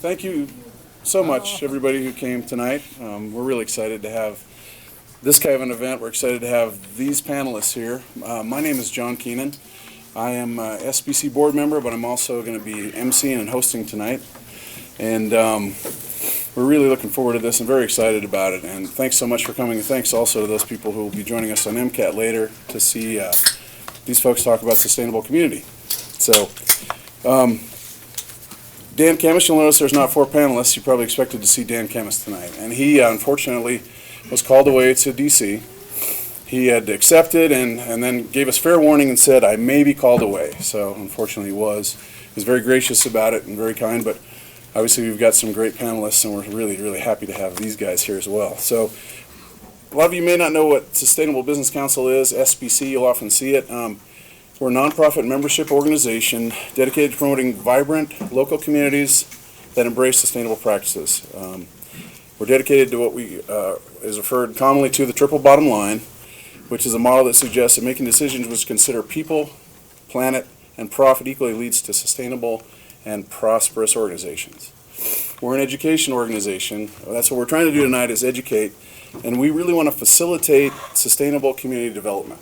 Thank you so much, everybody who came tonight. We're really excited to have this kind of an event. We're excited to have these panelists here. My name is John Keenan. I am a SBC board member, but I'm also going to be emceeing and hosting tonight. And we're really looking forward to this and very excited about it. And thanks so much for coming. And thanks also to those people who will be joining us on MCAT later to see these folks talk about sustainable community. So, Dan Kemish, you'll notice there's not 4 panelists. You probably expected to see Dan Kemish tonight. And he, unfortunately, was called away to D.C. He had accepted and then gave us fair warning and said, I may be called away. So, unfortunately, he was. He was very gracious about it and very kind, but obviously we've got some great panelists, and we're really, really happy to have these guys here as well. So, a lot of you may not know what Sustainable Business Council is, SBC, you'll often see it. We're a nonprofit membership organization dedicated to promoting vibrant local communities that embrace sustainable practices. We're dedicated to what is referred commonly to the triple bottom line, which is a model that suggests that making decisions which consider people, planet, and profit equally leads to sustainable and prosperous organizations. We're an education organization. That's what we're trying to do tonight, is educate, and we really want to facilitate sustainable community development.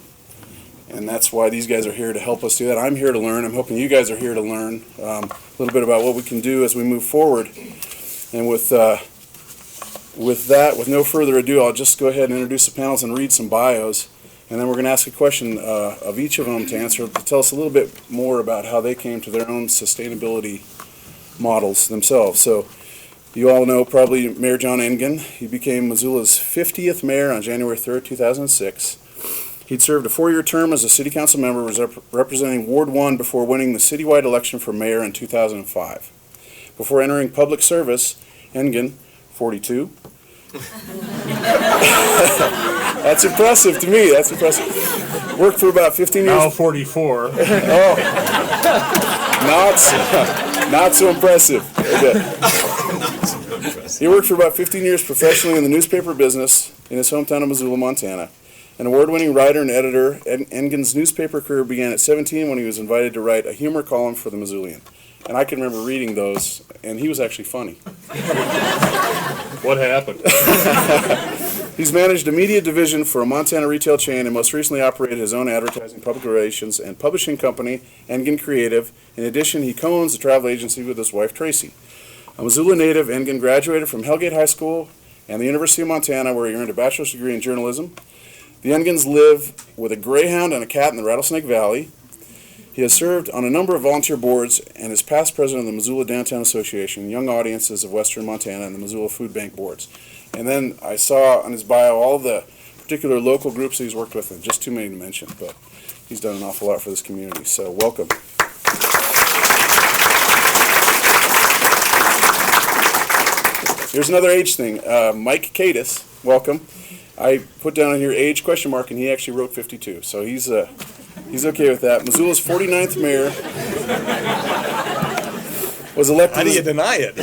And that's why these guys are here to help us do that. I'm here to learn. I'm hoping you guys are here to learn a little bit about what we can do as we move forward. And with that, with no further ado, I'll just go ahead and introduce the panels and read some bios. And then we're going to ask a question of each of them to tell us a little bit more about how they came to their own sustainability models themselves. So you all know probably Mayor John Engen. He became Missoula's 50th mayor on January 3rd, 2006. He'd served a 4-year term as a city council member, representing Ward 1 before winning the citywide election for mayor in 2005. Before entering public service, Engen, 42. That's impressive to me. That's impressive. Worked for about 15 years. Now 44. Oh, not so impressive. He worked for about 15 years professionally in the newspaper business in his hometown of Missoula, Montana. An award-winning writer and editor, Engen's newspaper career began at 17 when he was invited to write a humor column for the Missoulian. And I can remember reading those, and he was actually funny. What happened? He's managed a media division for a Montana retail chain and most recently operated his own advertising, public relations, and publishing company, Engen Creative. In addition, he co-owns a travel agency with his wife, Tracy. A Missoula native, Engen graduated from Hellgate High School and the University of Montana, where he earned a bachelor's degree in journalism. The Engens live with a greyhound and a cat in the Rattlesnake Valley. He has served on a number of volunteer boards and is past president of the Missoula Downtown Association, Young Audiences of Western Montana, and the Missoula Food Bank boards. And then I saw on his bio all the particular local groups that he's worked with, and just too many to mention, but he's done an awful lot for this community, so welcome. Here's another age thing. Mike Cadis, welcome. I put down on here age question mark, and he actually wrote 52, so he's okay with that. Missoula's 49th mayor was elected. How do you deny it?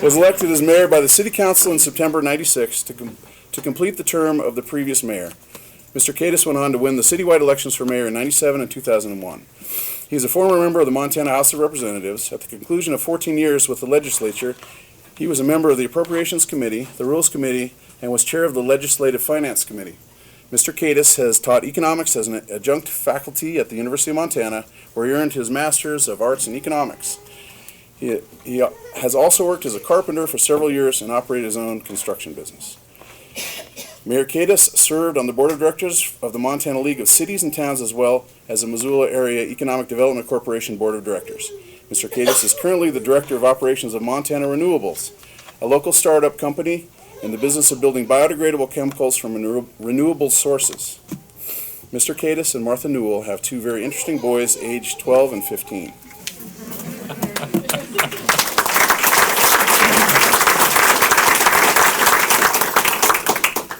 Was elected as mayor by the city council in September '96 to complete the term of the previous mayor. Mr. Cadis went on to win the citywide elections for mayor in '97 and 2001. He is a former member of the Montana House of Representatives. At the conclusion of 14 years with the legislature, he was a member of the Appropriations Committee, the Rules Committee, and was chair of the Legislative Finance Committee. Mr. Cadis has taught economics as an adjunct faculty at the University of Montana, where he earned his Master's of Arts in Economics. He has also worked as a carpenter for several years and operated his own construction business. Mayor Cadis served on the board of directors of the Montana League of Cities and Towns, as well as the Missoula Area Economic Development Corporation Board of Directors. Mr. Cadis is currently the Director of Operations of Montana Renewables, a local startup company in the business of building biodegradable chemicals from renewable sources. Mr. Cadis and Martha Newell have 2 very interesting boys, aged 12 and 15.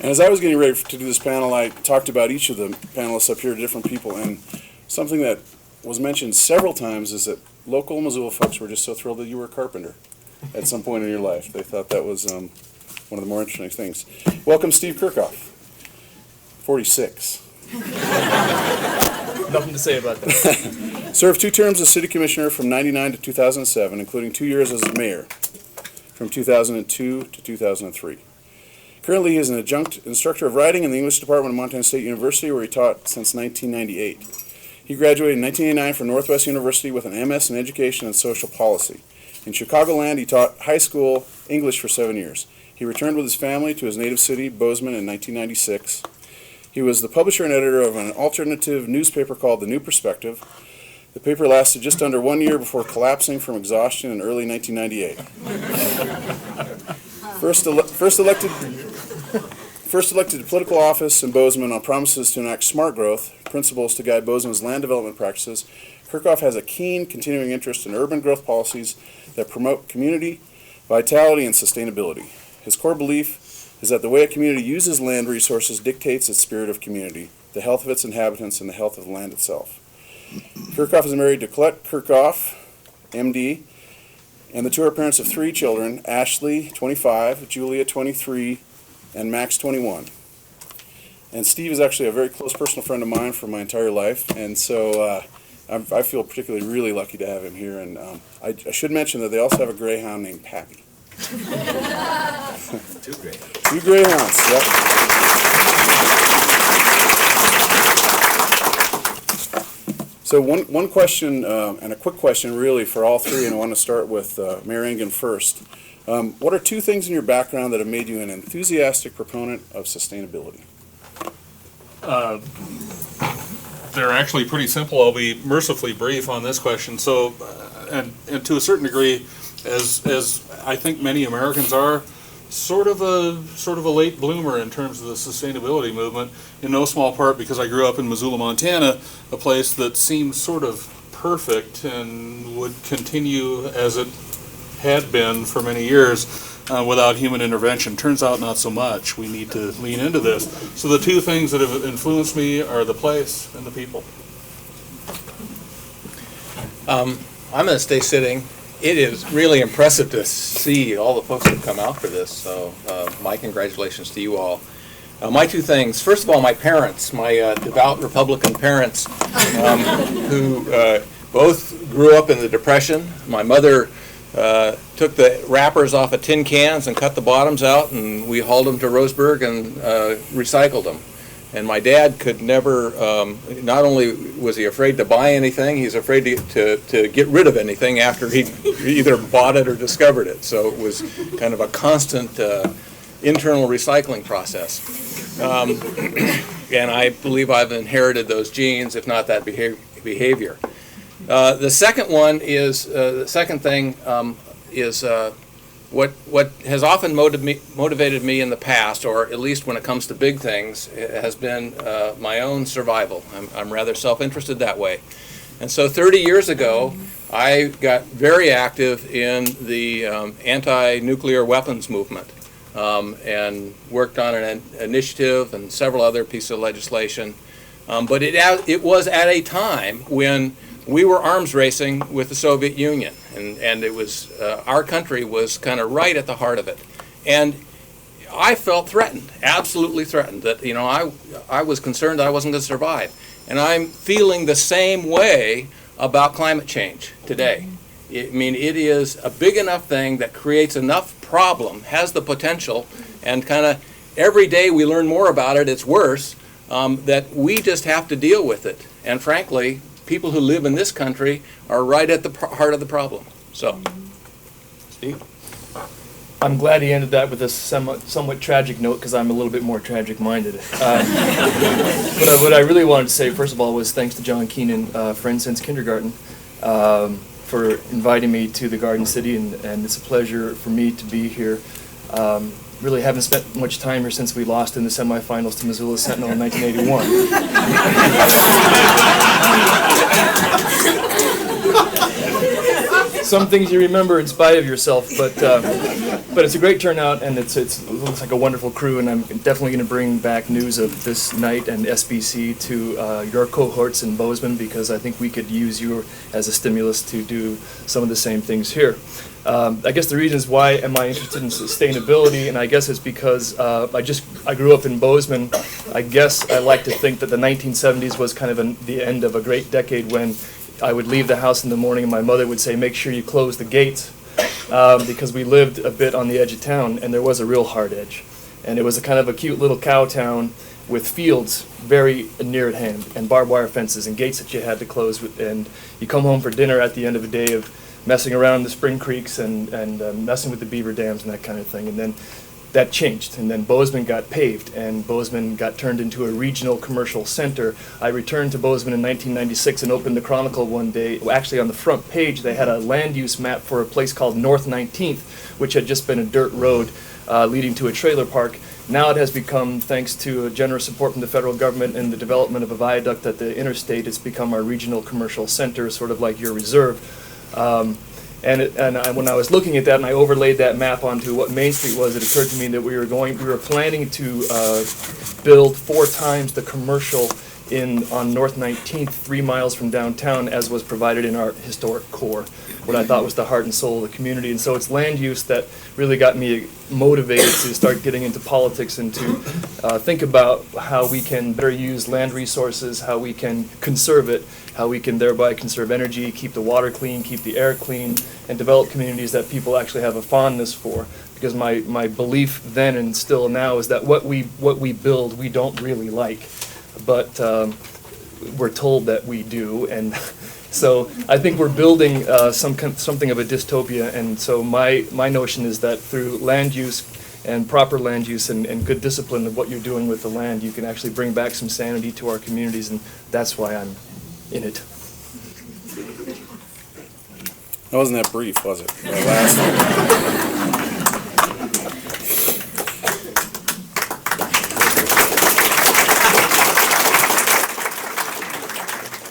And as I was getting ready to do this panel, I talked about each of the panelists up here to different people, and something that was mentioned several times is that local Missoula folks were just so thrilled that you were a carpenter at some point in your life. They thought that was one of the more interesting things. Welcome, Steve Kirchhoff, 46. Nothing to say about that. Served 2 terms as city commissioner from 99 to 2007, including 2 years as mayor from 2002 to 2003. Currently, he is an adjunct instructor of writing in the English department of Montana State University, where he taught since 1998. He graduated in 1989 from Northwest University with an MS in Education and Social Policy. In Chicagoland, he taught high school English for 7 years. He returned with his family to his native city, Bozeman, in 1996. He was the publisher and editor of an alternative newspaper called The New Perspective. The paper lasted just under 1 year before collapsing from exhaustion in early 1998. First elected to political office in Bozeman on promises to enact smart growth principles to guide Bozeman's land development practices, Kirchhoff has a keen continuing interest in urban growth policies that promote community, vitality, and sustainability. His core belief is that the way a community uses land resources dictates its spirit of community, the health of its inhabitants, and the health of the land itself. Kirchhoff is married to Colette Kirchhoff, MD, and the two are parents of 3 children, Ashley, 25, Julia, 23, and Max, 21. And Steve is actually a very close personal friend of mine for my entire life, and so I feel particularly really lucky to have him here. And I should mention that they also have a greyhound named Pappy. 2 greyhounds. 2 greyhounds, yep. So one question, and a quick question really for all 3, and I want to start with Mayor Engen first. What are 2 things in your background that have made you an enthusiastic proponent of sustainability? They're actually pretty simple. I'll be mercifully brief on this question. So, and to a certain degree, as I think many Americans are, sort of a late bloomer in terms of the sustainability movement, in no small part because I grew up in Missoula, Montana, a place that seems sort of perfect and would continue as it had been for many years without human intervention. Turns out not so much. We need to lean into this. So the 2 things that have influenced me are the place and the people. I'm going to stay sitting. It is really impressive to see all the folks that come out for this, so my congratulations to you all. My 2 things. First of all, my parents, my devout Republican parents, who both grew up in the Depression. My mother took the wrappers off of tin cans and cut the bottoms out, and we hauled them to Roseburg and recycled them. And my dad could never, not only was he afraid to buy anything, he's afraid to get rid of anything after he either bought it or discovered it. So it was kind of a constant internal recycling process. And I believe I've inherited those genes, if not that behavior. The second one is, the second thing is what has often motivated me in the past, or at least when it comes to big things, has been my own survival. I'm rather self-interested that way. And so 30 years ago, I got very active in the anti-nuclear weapons movement and worked on an initiative and several other pieces of legislation. But it was at a time when we were arms racing with the Soviet Union, and it was our country was kind of right at the heart of it. And I felt threatened, absolutely threatened, that I was concerned that I wasn't going to survive. And I'm feeling the same way about climate change today. I mean, it is a big enough thing that creates enough problem, has the potential, and kind of every day we learn more about it, it's worse, that we just have to deal with it. And frankly, people who live in this country are right at the heart of the problem. So, Steve? I'm glad he ended that with a somewhat tragic note, because I'm a little bit more tragic-minded. But what I really wanted to say, first of all, was thanks to John Keenan, friend since kindergarten, for inviting me to the Garden City, and it's a pleasure for me to be here. Really haven't spent much time here since we lost in the semifinals to Missoula Sentinel in 1981. some things you remember in spite of yourself, but it's a great turnout, and it looks like a wonderful crew, and I'm definitely going to bring back news of this night and SBC to your cohorts in Bozeman, because I think we could use you as a stimulus to do some of the same things here. I guess the reasons why am I interested in sustainability, and I guess it's because I grew up in Bozeman. I guess I like to think that the 1970s was kind of the end of a great decade when I would leave the house in the morning and my mother would say, make sure you close the gates, because we lived a bit on the edge of town and there was a real hard edge. And it was a kind of a cute little cow town with fields very near at hand and barbed wire fences and gates that you had to close with, and you come home for dinner at the end of a day of messing around the spring creeks and messing with the beaver dams and that kind of thing. And then that changed, and then Bozeman got paved, and Bozeman got turned into a regional commercial center. I returned to Bozeman in 1996 and opened the Chronicle one day. Actually, on the front page, they had a land use map for a place called North 19th, which had just been a dirt road leading to a trailer park. Now it has become, thanks to generous support from the federal government and the development of a viaduct at the interstate, it's become our regional commercial center, sort of like your reserve. When I was looking at that and I overlaid that map onto what Main Street was, it occurred to me that we were planning to build 4 times the commercial on North 19th, 3 miles from downtown, as was provided in our historic core, what I thought was the heart and soul of the community. And so it's land use that really got me motivated to start getting into politics and to think about how we can better use land resources, how we can conserve it, how we can thereby conserve energy, keep the water clean, keep the air clean, and develop communities that people actually have a fondness for. Because my belief then and still now is that what we build we don't really like, but we're told that we do, and so I think we're building something of a dystopia. And so my notion is that through land use and proper land use and good discipline of what you're doing with the land, you can actually bring back some sanity to our communities, and that's why I'm in it. That wasn't that brief, was it? The last one.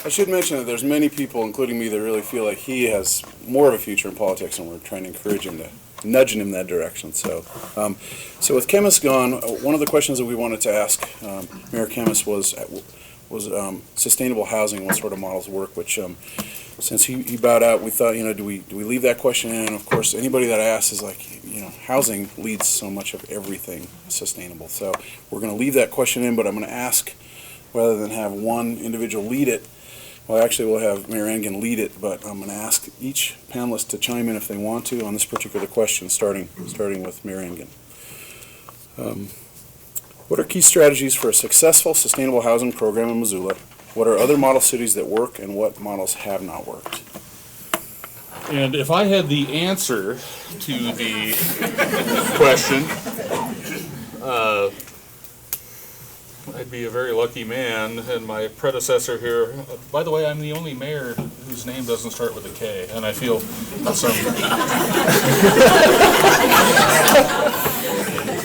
I should mention that there's many people, including me, that really feel like he has more of a future in politics, and we're trying to encourage him, nudging him in that direction. So with Chemist gone, one of the questions that we wanted to ask Mayor Chemist was sustainable housing, what sort of models work, which since he bowed out, we thought, do we leave that question in? And of course, anybody that asks is like, housing leads so much of everything sustainable. So we're going to leave that question in, but I'm going to ask, rather than have one individual lead it, well, actually, we'll have Mayor Engen lead it, but I'm going to ask each panelist to chime in if they want to on this particular question, starting with Mayor Engen. What are key strategies for a successful sustainable housing program in Missoula? What are other model cities that work, and what models have not worked? And if I had the answer to the question, I'd be a very lucky man, and my predecessor here, by the way, I'm the only mayor whose name doesn't start with a K, and I feel some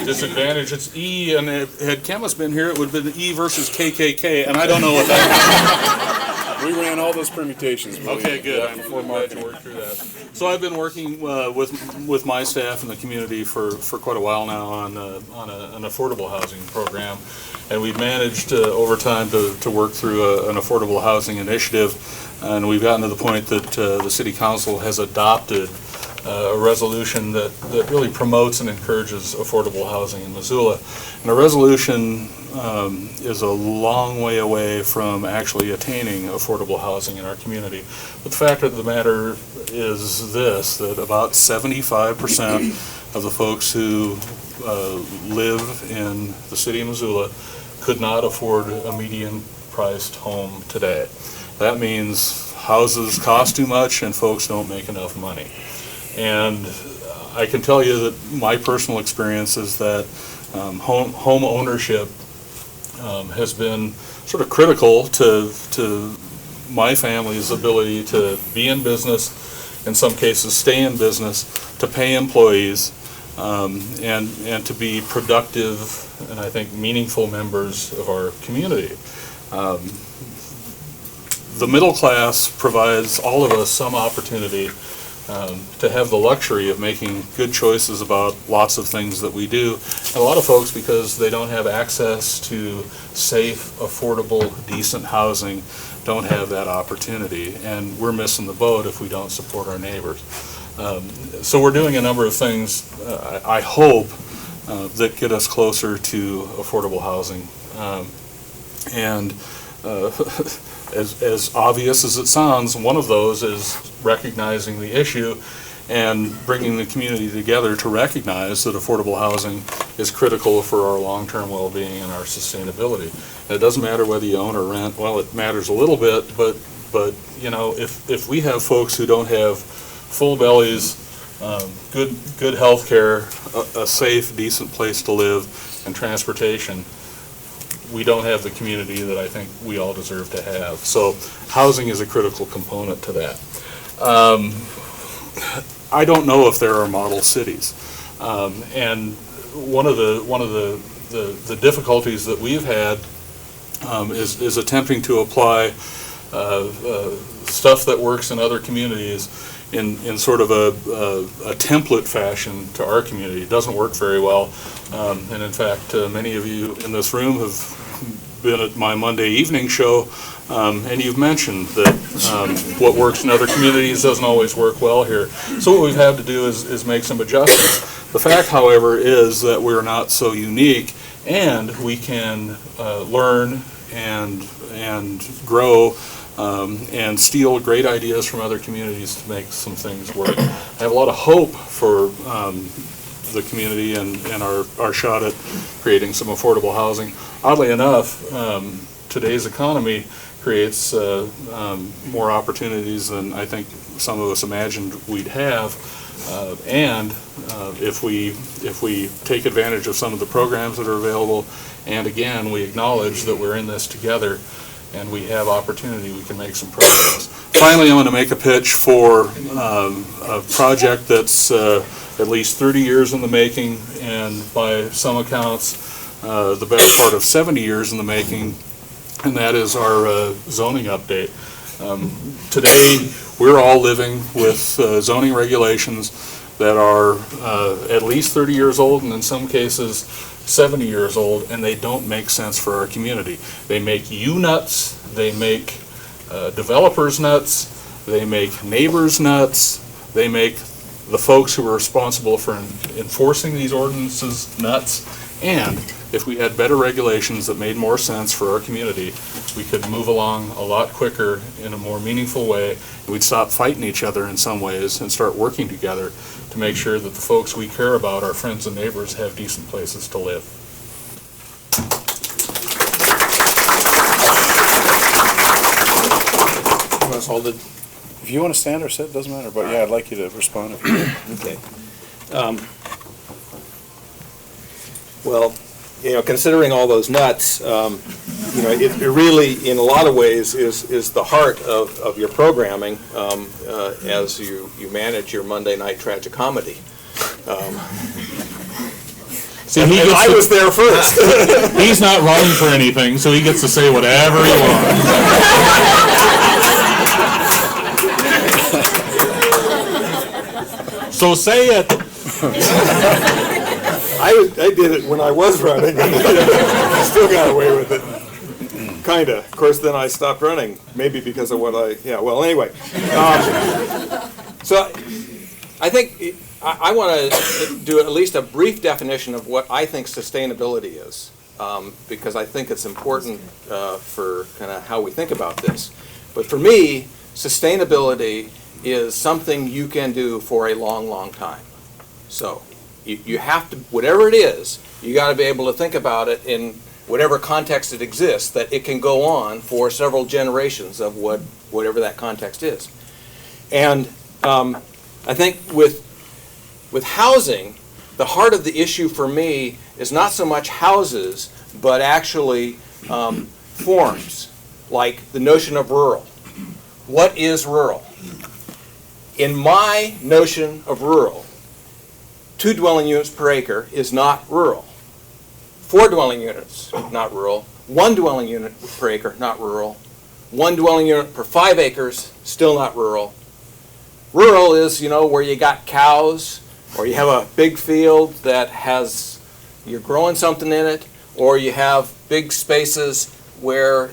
disadvantage. It's E, and had Chemist been here, it would have been E versus KKK, and I don't know what that We ran all those permutations. Okay, good. I'm glad you worked through that. So I've been working with my staff and the community for quite a while now on an affordable housing program, and we've managed over time to work through an affordable housing initiative, and we've gotten to the point that the City Council has adopted a resolution that really promotes and encourages affordable housing in Missoula. And a resolution is a long way away from actually attaining affordable housing in our community. But the fact of the matter is this, that about 75% of the folks who live in the city of Missoula could not afford a median-priced home today. That means houses cost too much and folks don't make enough money. And I can tell you that my personal experience is that home ownership has been sort of critical to my family's ability to be in business, in some cases stay in business, to pay employees, and to be productive and I think meaningful members of our community. The middle class provides all of us some opportunity to have the luxury of making good choices about lots of things that we do. And a lot of folks, because they don't have access to safe, affordable, decent housing, don't have that opportunity, and we're missing the boat if we don't support our neighbors. So we're doing a number of things, I hope, that get us closer to affordable housing. And as obvious as it sounds, one of those is recognizing the issue and bringing the community together to recognize that affordable housing is critical for our long-term well-being and our sustainability. And it doesn't matter whether you own or rent. Well, it matters a little bit, but you know, if we have folks who don't have full bellies, good health care, a safe, decent place to live, and transportation, we don't have the community that I think we all deserve to have. So housing is a critical component to that. I don't know if there are model cities. And one of the difficulties that we've had is attempting to apply stuff that works in other communities in sort of a template fashion to our community. It doesn't work very well. And in fact, many of you in this room have been at my Monday evening show, and you've mentioned that what works in other communities doesn't always work well here. So what we've had to do is make some adjustments. The fact, however, is that we're not so unique, and we can learn and grow and steal great ideas from other communities to make some things work. I have a lot of hope for the community and our shot at creating some affordable housing. Oddly enough, today's economy creates more opportunities than I think some of us imagined we'd have. And if we take advantage of some of the programs that are available, and again, we acknowledge that we're in this together and we have opportunity, we can make some progress. Finally, I want to make a pitch for a project that's at least 30 years in the making, and by some accounts, the better part of 70 years in the making, and that is our zoning update. Today, we're all living with zoning regulations that are at least 30 years old, and in some cases 70 years old, and they don't make sense for our community. They make you nuts, they make developers nuts, they make neighbors nuts, they make the folks who are responsible for enforcing these ordinances nuts. And if we had better regulations that made more sense for our community, we could move along a lot quicker in a more meaningful way. We'd stop fighting each other in some ways and start working together to make sure that the folks we care about, our friends and neighbors, have decent places to live. If you want to stand or sit, doesn't matter, but yeah, I'd like you to respond if you would. Okay. Well, you know, considering all those nuts, you know, it really, in a lot of ways, is the heart of your programming as you manage your Monday night tragicomedy. See, I was there first. he's not running for anything, so he gets to say whatever he wants. So say it. I did it when I was running. I still got away with it. Kinda. Of course, then I stopped running. Maybe because of what yeah, well, anyway. So I think I want to do at least a brief definition of what I think sustainability is, because I think it's important for kind of how we think about this. But for me, sustainability is something you can do for a long, long time. So you have to, whatever it is, you got to be able to think about it in whatever context it exists, that it can go on for several generations of whatever that context is. And I think with housing, the heart of the issue for me is not so much houses, but actually forms, like the notion of rural. What is rural? In my notion of rural, 2 dwelling units per acre is not rural. 4 dwelling units, not rural. 1 dwelling unit per acre, not rural. 1 dwelling unit per 5 acres, still not rural. Rural is, where you got cows, or you have a big field that you're growing something in it, or you have big spaces where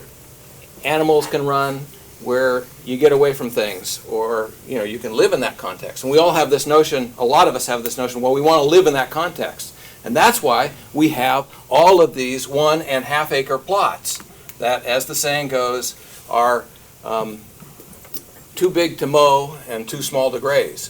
animals can run, where you get away from things, or you can live in that context. And we all have this notion, a lot of us have this notion, well, we want to live in that context. And that's why we have all of these 1.5 acre plots that, as the saying goes, are too big to mow and too small to graze.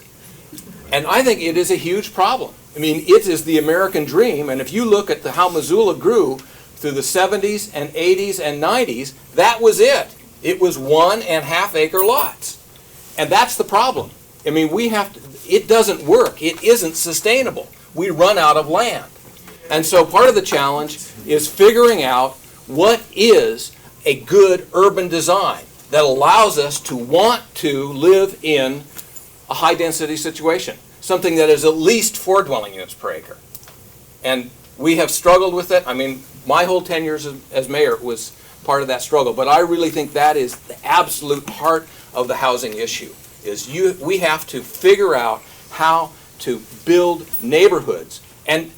And I think it is a huge problem. I mean, it is the American dream, and if you look at how Missoula grew through the 70s and 80s and 90s, that was it. It was 1.5 acre lots. And that's the problem. I mean, it doesn't work. It isn't sustainable. We run out of land. And so part of the challenge is figuring out what is a good urban design that allows us to want to live in a high-density situation, something that is at least 4 dwelling units per acre. And we have struggled with it. I mean, my whole 10 years as mayor was part of that struggle, but I really think that is the absolute heart of the housing issue, is we have to figure out how to build neighborhoods. And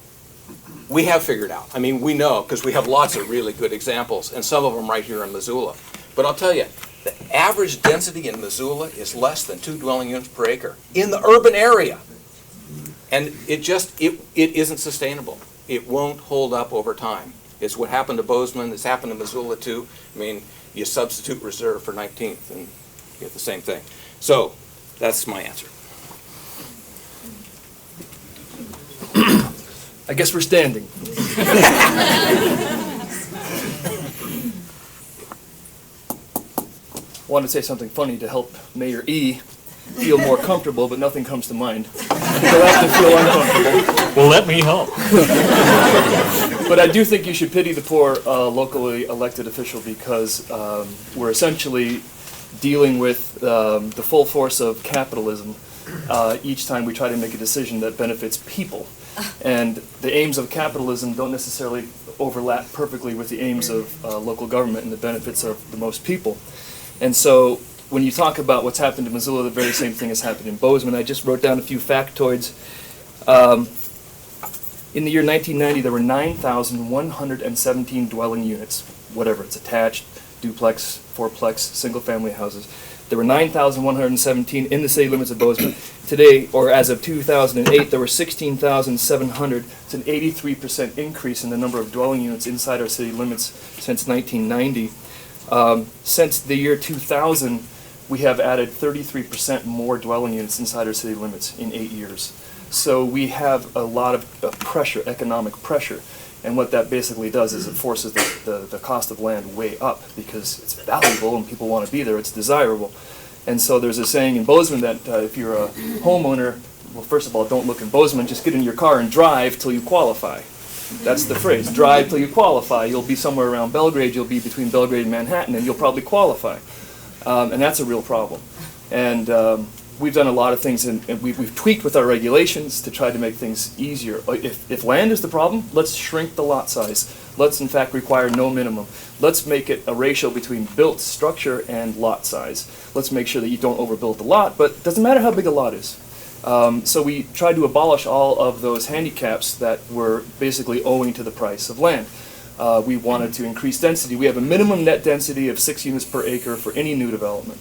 we have figured out. I mean, we know, because we have lots of really good examples, and some of them right here in Missoula. But I'll tell you, the average density in Missoula is less than 2 dwelling units per acre in the urban area. And it isn't sustainable. It won't hold up over time. It's what happened to Bozeman. It's happened to Missoula too. I mean, you substitute reserve for 19th and you get the same thing. So that's my answer. I guess we're standing. Wanted to say something funny to help Mayor E. feel more comfortable, but nothing comes to mind. He'll have to feel uncomfortable. Well, let me help. But I do think you should pity the poor locally elected official, because we're essentially dealing with the full force of capitalism each time we try to make a decision that benefits people. And the aims of capitalism don't necessarily overlap perfectly with the aims of local government and the benefits of the most people. And so when you talk about what's happened in Missoula, the very same thing has happened in Bozeman. I just wrote down a few factoids. In the year 1990, there were 9,117 dwelling units, whatever, it's attached, duplex, fourplex, single-family houses. There were 9,117 in the city limits of Bozeman. Today, or as of 2008, there were 16,700. It's an 83% increase in the number of dwelling units inside our city limits since 1990. Since the year 2000, we have added 33% more dwelling units inside our city limits in 8 years. So we have a lot of pressure, economic pressure. And what that basically does is it forces the cost of land way up, because it's valuable and people want to be there, it's desirable. And so there's a saying in Bozeman that if you're a homeowner, well, first of all, don't look in Bozeman, just get in your car and drive till you qualify. That's the phrase, drive till you qualify. You'll be somewhere around Belgrade, you'll be between Belgrade and Manhattan, and you'll probably qualify. And that's a real problem. And we've done a lot of things, and we've tweaked with our regulations to try to make things easier. If land is the problem, let's shrink the lot size. Let's in fact require no minimum. Let's make it a ratio between built structure and lot size. Let's make sure that you don't overbuild the lot, but it doesn't matter how big a lot is. So we tried to abolish all of those handicaps that were basically owing to the price of land. We wanted to increase density. We have a minimum net density of 6 units per acre for any new development.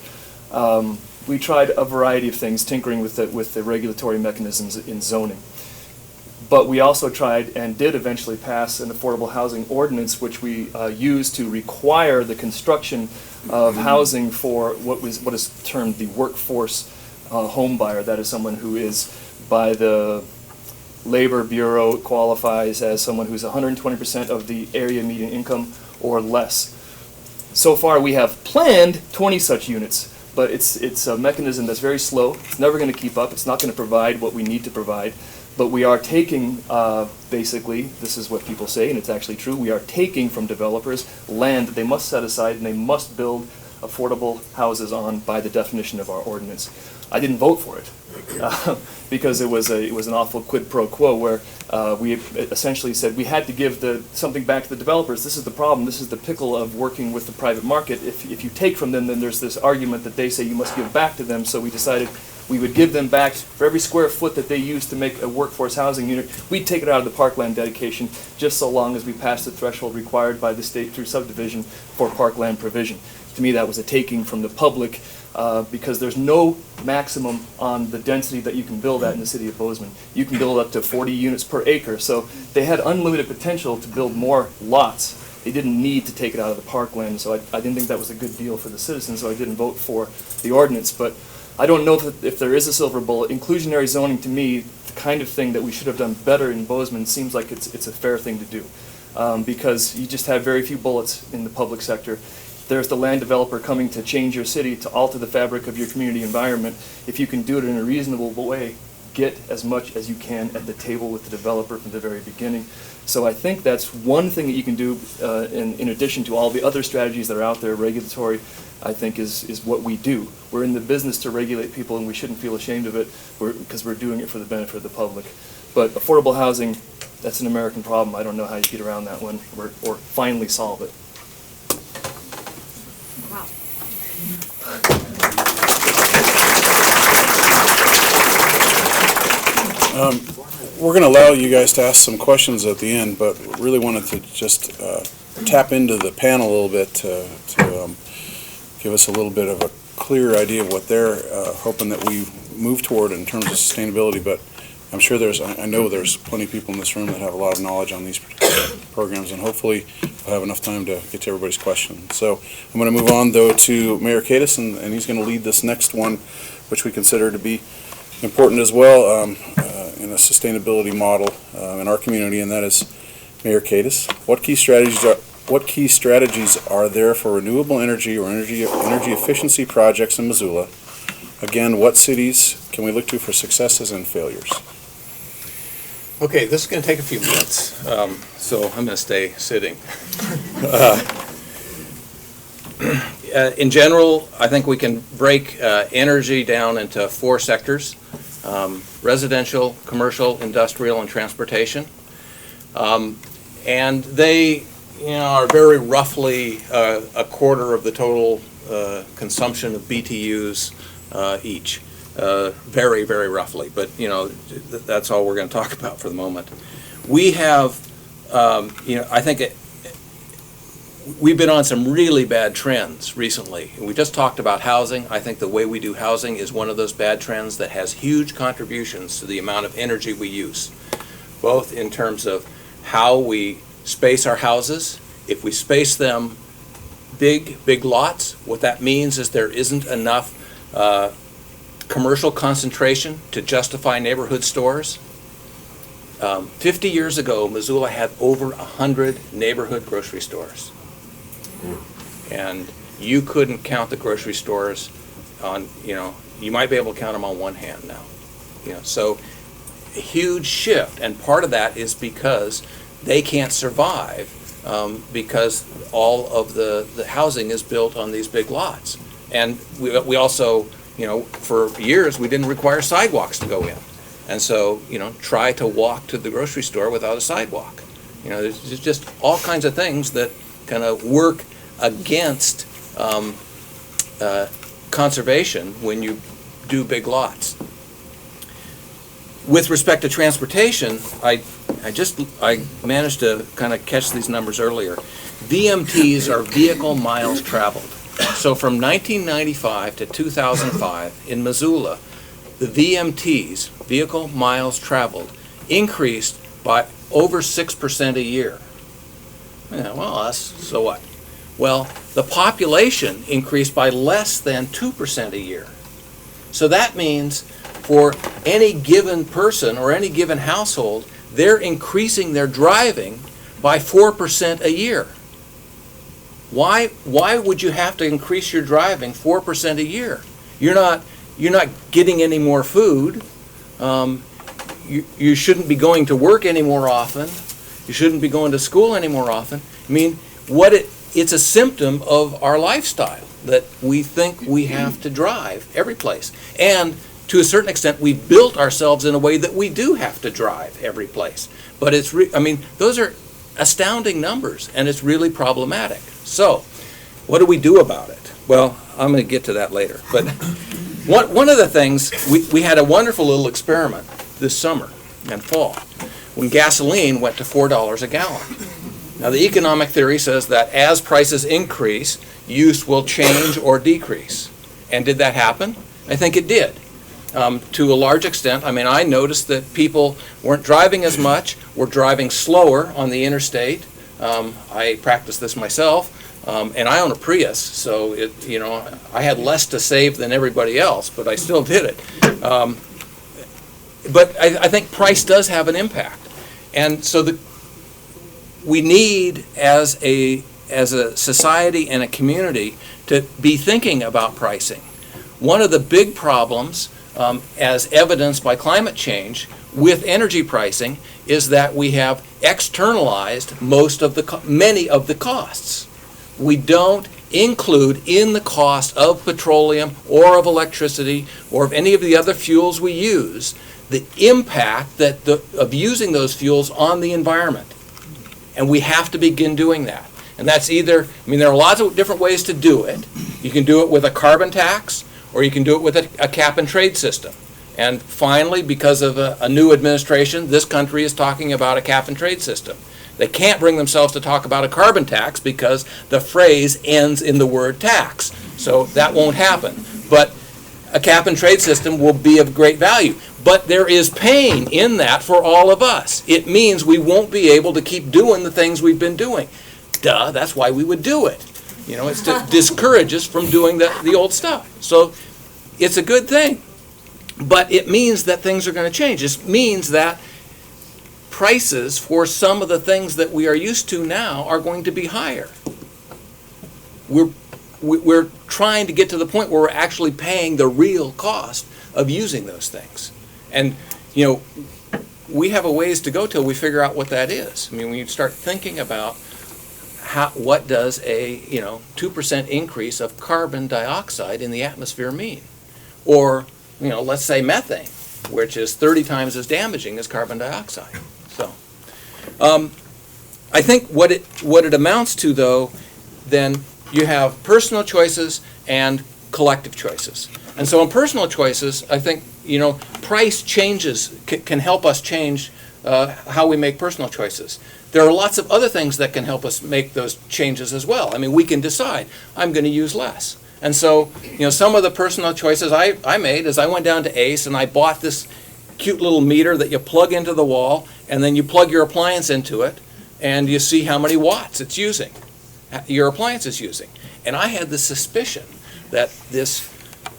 We tried a variety of things, tinkering with the regulatory mechanisms in zoning. But we also tried and did eventually pass an affordable housing ordinance, which we used to require the construction of housing for what is termed the workforce home buyer. That is someone who is, by the Labor Bureau, qualifies as someone who's 120% of the area median income or less. So far we have planned 20 such units, but it's a mechanism that's very slow. It's never going to keep up. It's not going to provide what we need to provide. But we are taking, basically, this is what people say, and it's actually true, we are taking from developers land that they must set aside and they must build affordable houses on by the definition of our ordinance. I didn't vote for it because it was an awful quid pro quo where we essentially said we had to give something back to the developers. This is the problem. This is the pickle of working with the private market. If you take from them, then there's this argument that they say you must give back to them. So we decided we would give them back for every square foot that they used to make a workforce housing unit. We'd take it out of the parkland dedication just so long as we passed the threshold required by the state through subdivision for parkland provision. To me, that was a taking from the public because there's no maximum on the density that you can build at in the city of Bozeman. You can build up to 40 units per acre, so they had unlimited potential to build more lots. They didn't need to take it out of the parkland, so I didn't think that was a good deal for the citizens, so I didn't vote for the ordinance. But I don't know if there is a silver bullet. Inclusionary zoning, to me, the kind of thing that we should have done better in Bozeman, seems like it's a fair thing to do. Because you just have very few bullets in the public sector. There's the land developer coming to change your city, to alter the fabric of your community environment. If you can do it in a reasonable way, get as much as you can at the table with the developer from the very beginning. So I think that's one thing that you can do in addition to all the other strategies that are out there. Regulatory, I think, is what we do. We're in the business to regulate people, and we shouldn't feel ashamed of it because we're doing it for the benefit of the public. But affordable housing, that's an American problem. I don't know how you get around that one or finally solve it. Wow. We're going to allow you guys to ask some questions at the end, but really wanted to just tap into the panel a little bit to give us a little bit of a clear idea of what they're hoping that we move toward in terms of sustainability. But I'm sure I know there's plenty of people in this room that have a lot of knowledge on these particular programs, and hopefully we'll have enough time to get to everybody's questions. So I'm going to move on, though, to Mayor Kadis, and he's going to lead this next one, which we consider to be important as well in a sustainability model in our community, and that is Mayor Kadis. What key strategies are there for renewable energy or energy efficiency projects in Missoula? Again, what cities can we look to for successes and failures? Okay, this is going to take a few minutes, so I'm going to stay sitting. In general, I think we can break energy down into 4 sectors: residential, commercial, industrial, and transportation. And they, are very roughly a quarter of the total consumption of BTUs each. Very, very roughly, but that's all we're going to talk about for the moment. We have, I think we've been on some really bad trends recently. We just talked about housing. I think the way we do housing is one of those bad trends that has huge contributions to the amount of energy we use, both in terms of how we space our houses. If we space them big lots, what that means is there isn't enough commercial concentration to justify neighborhood stores. 50 years ago, Missoula had over 100 neighborhood grocery stores. And you couldn't count the grocery stores on, you might be able to count them on one hand now. So a huge shift, and part of that is because they can't survive because all of the housing is built on these big lots. And we also, for years, we didn't require sidewalks to go in. And so, try to walk to the grocery store without a sidewalk. There's just all kinds of things that kind of work against conservation when you do big lots. With respect to transportation, I managed to kind of catch these numbers earlier. VMTs are vehicle miles traveled. So from 1995 to 2005 in Missoula, the VMTs, vehicle miles traveled, increased by over 6% a year. Yeah, well, so what? Well, the population increased by less than 2% a year. So that means for any given person or any given household, they're increasing their driving by 4% a year. Why would you have to increase your driving 4% a year? You're not getting any more food. You shouldn't be going to work any more often. You shouldn't be going to school any more often. I mean, it's a symptom of our lifestyle that we think we have to drive every place. And to a certain extent, we built ourselves in a way that we do have to drive every place. But those are astounding numbers, and it's really problematic. So, what do we do about it? Well, I'm going to get to that later. But One of the things, we had a wonderful little experiment this summer and fall when gasoline went to $4 a gallon. Now, the economic theory says that as prices increase, use will change or decrease. And did that happen? I think it did. To a large extent. I mean, I noticed that people weren't driving as much, were driving slower on the interstate. I practice this myself, and I own a Prius, so I had less to save than everybody else, but I still did it. But I think price does have an impact, and so we need, as a society and a community, to be thinking about pricing. One of the big problems, as evidenced by climate change with energy pricing, is that we have externalized many of the costs. We don't include in the cost of petroleum or of electricity or of any of the other fuels we use the impact of using those fuels on the environment. And we have to begin doing that. And that's either, there are lots of different ways to do it. You can do it with a carbon tax, or you can do it with a cap and trade system. And finally, because of a new administration, this country is talking about a cap and trade system. They can't bring themselves to talk about a carbon tax because the phrase ends in the word tax. So that won't happen. But a cap and trade system will be of great value. But there is pain in that for all of us. It means we won't be able to keep doing the things we've been doing. Duh, that's why we would do it. It's to discourage us from doing the old stuff. So it's a good thing. But it means that things are going to change. It means that prices for some of the things that we are used to now are going to be higher. We're trying to get to the point where we're actually paying the real cost of using those things. And, we have a ways to go till we figure out what that is. When you start thinking about what does a 2% increase of carbon dioxide in the atmosphere mean? Or, let's say methane, which is 30 times as damaging as carbon dioxide. So, I think what it amounts to, though, then you have personal choices and collective choices. And so in personal choices, I think, price changes can help us change how we make personal choices. There are lots of other things that can help us make those changes as well. We can decide, I'm going to use less. And so, some of the personal choices I made is I went down to Ace and I bought this cute little meter that you plug into the wall, and then you plug your appliance into it, and you see how many watts it's using, your appliance is using. And I had the suspicion that this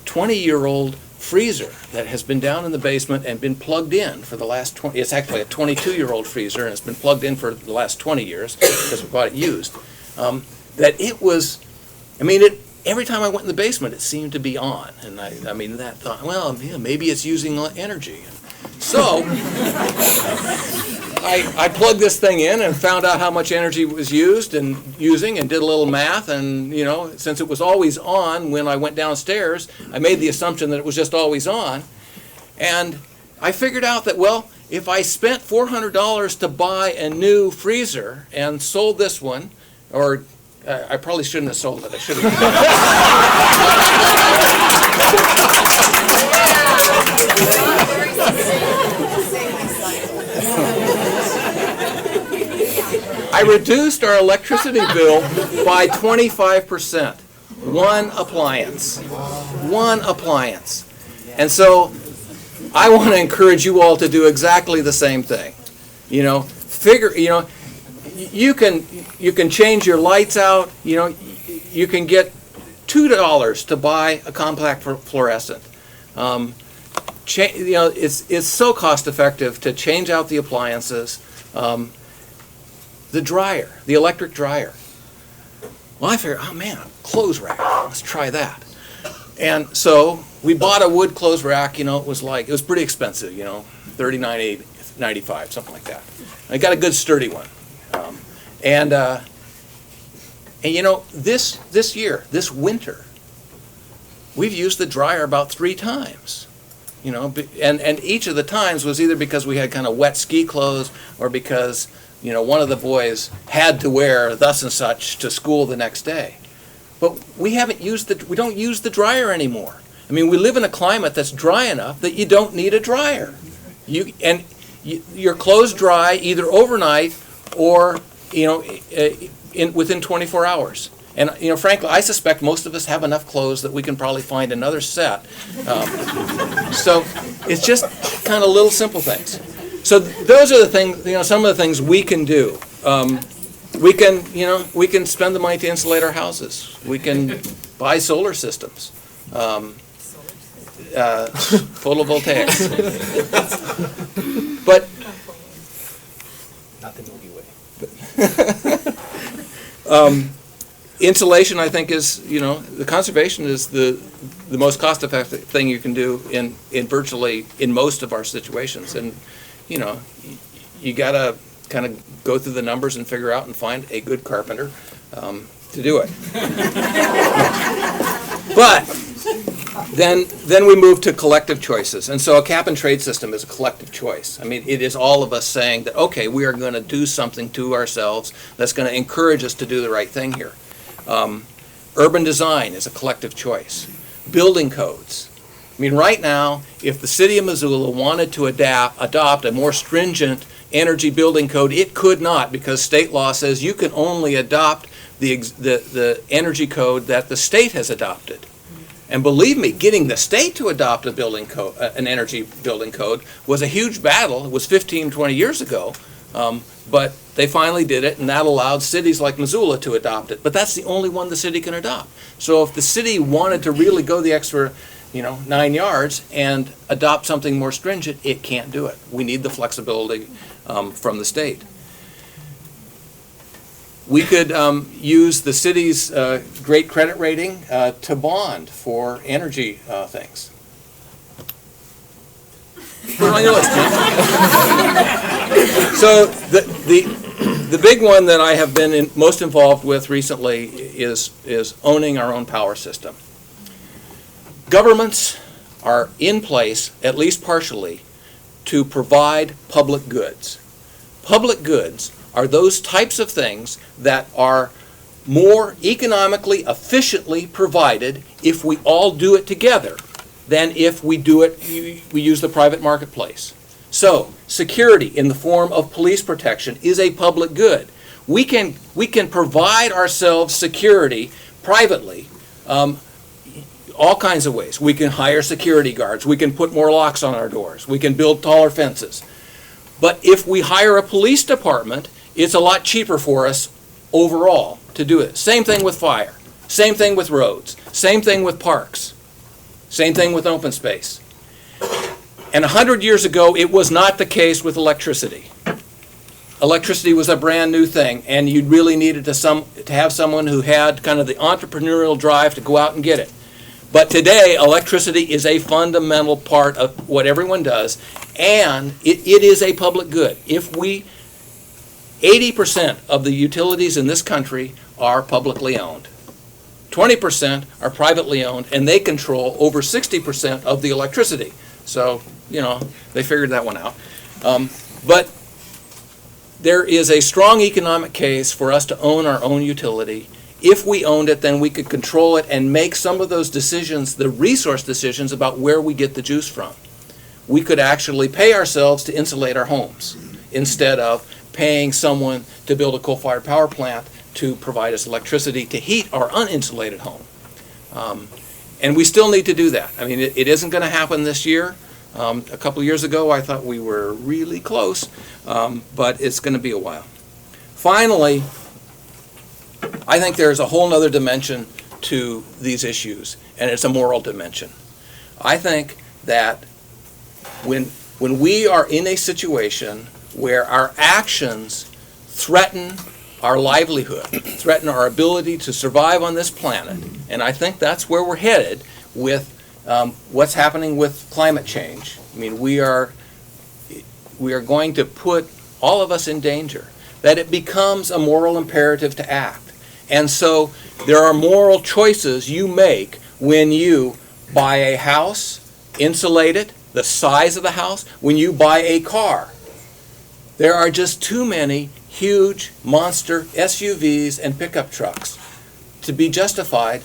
20-year-old freezer that has been down in the basement and been plugged in for the last 20, it's actually a 22-year-old freezer, and it's been plugged in for the last 20 years because we bought it used, that it was, every time I went in the basement, it seemed to be on. And that thought, well, maybe it's using energy. So I plugged this thing in and found out how much energy was used and using, and did a little math. And, since it was always on when I went downstairs, I made the assumption that it was just always on. And I figured out that, well, if I spent $400 to buy a new freezer and sold this one, or I probably shouldn't have sold it. I should I reduced our electricity bill by 25%. One appliance. One appliance. And so I want to encourage you all to do exactly the same thing. You can change your lights out. You can get $2 to buy a compact fluorescent. It's so cost effective to change out the appliances. The dryer, the electric dryer. Well, I figured, oh man, a clothes rack. Let's try that. And so we bought a wood clothes rack. It was pretty expensive. $39.95, something like that. I got a good sturdy one. This year, this winter, we've used the dryer about 3 times. And each of the times was either because we had kind of wet ski clothes, or because one of the boys had to wear thus and such to school the next day. But we don't use the dryer anymore. I mean, we live in a climate that's dry enough that you don't need a dryer. Your clothes dry either overnight or, within 24 hours. And, frankly, I suspect most of us have enough clothes that we can probably find another set. So it's just kind of little simple things. So those are the things, some of the things we can do. We can spend the money to insulate our houses. We can buy solar systems, photovoltaics. But Not the Milky Way. insulation, I think, is, the conservation is the most cost-effective thing you can do in most of our situations. And, you got to kind of go through the numbers and figure out and find a good carpenter to do it. But then we move to collective choices. And so a cap-and-trade system is a collective choice. I mean, it is all of us saying that, okay, we are going to do something to ourselves that's going to encourage us to do the right thing here. Urban design is a collective choice. Building codes. I mean, right now, if the city of Missoula wanted to adopt a more stringent energy building code, it could not, because state law says you can only adopt the energy code that the state has adopted. And believe me, getting the state to adopt a building code, an energy building code, was a huge battle. It was 15, 20 years ago, but they finally did it, and that allowed cities like Missoula to adopt it. But that's the only one the city can adopt. So if the city wanted to really go the extra 9 yards and adopt something more stringent, it can't do it. We need the flexibility from the state. We could use the city's great credit rating to bond for energy things. Put it on your list. So the big one that I have been most involved with recently is owning our own power system. Governments are in place, at least partially, to provide public goods. Public goods are those types of things that are more economically efficiently provided if we all do it together than if we use the private marketplace. So, security in the form of police protection is a public good. We can provide ourselves security privately, all kinds of ways. We can hire security guards. We can put more locks on our doors. We can build taller fences. But if we hire a police department, it's a lot cheaper for us overall to do it. Same thing with fire. Same thing with roads. Same thing with parks. Same thing with open space. And 100 years ago, it was not the case with electricity. Electricity was a brand new thing, and you really needed to have someone who had kind of the entrepreneurial drive to go out and get it. But today, electricity is a fundamental part of what everyone does, and it is a public good. 80% of the utilities in this country are publicly owned. 20% are privately owned, and they control over 60% of the electricity. So, they figured that one out. But there is a strong economic case for us to own our own utility. If we owned it, then we could control it and make some of those decisions, the resource decisions about where we get the juice from. We could actually pay ourselves to insulate our homes instead of paying someone to build a coal-fired power plant to provide us electricity to heat our uninsulated home. And we still need to do that. I mean, it isn't going to happen this year. A couple of years ago, I thought we were really close, but it's going to be a while. Finally, I think there's a whole other dimension to these issues, and it's a moral dimension. I think that when we are in a situation where our actions threaten our livelihood, threaten our ability to survive on this planet, and I think that's where we're headed with what's happening with climate change. I mean, we are going to put all of us in danger, that it becomes a moral imperative to act. And so there are moral choices you make when you buy a house, insulate it, the size of the house, when you buy a car. There are just too many huge monster SUVs and pickup trucks to be justified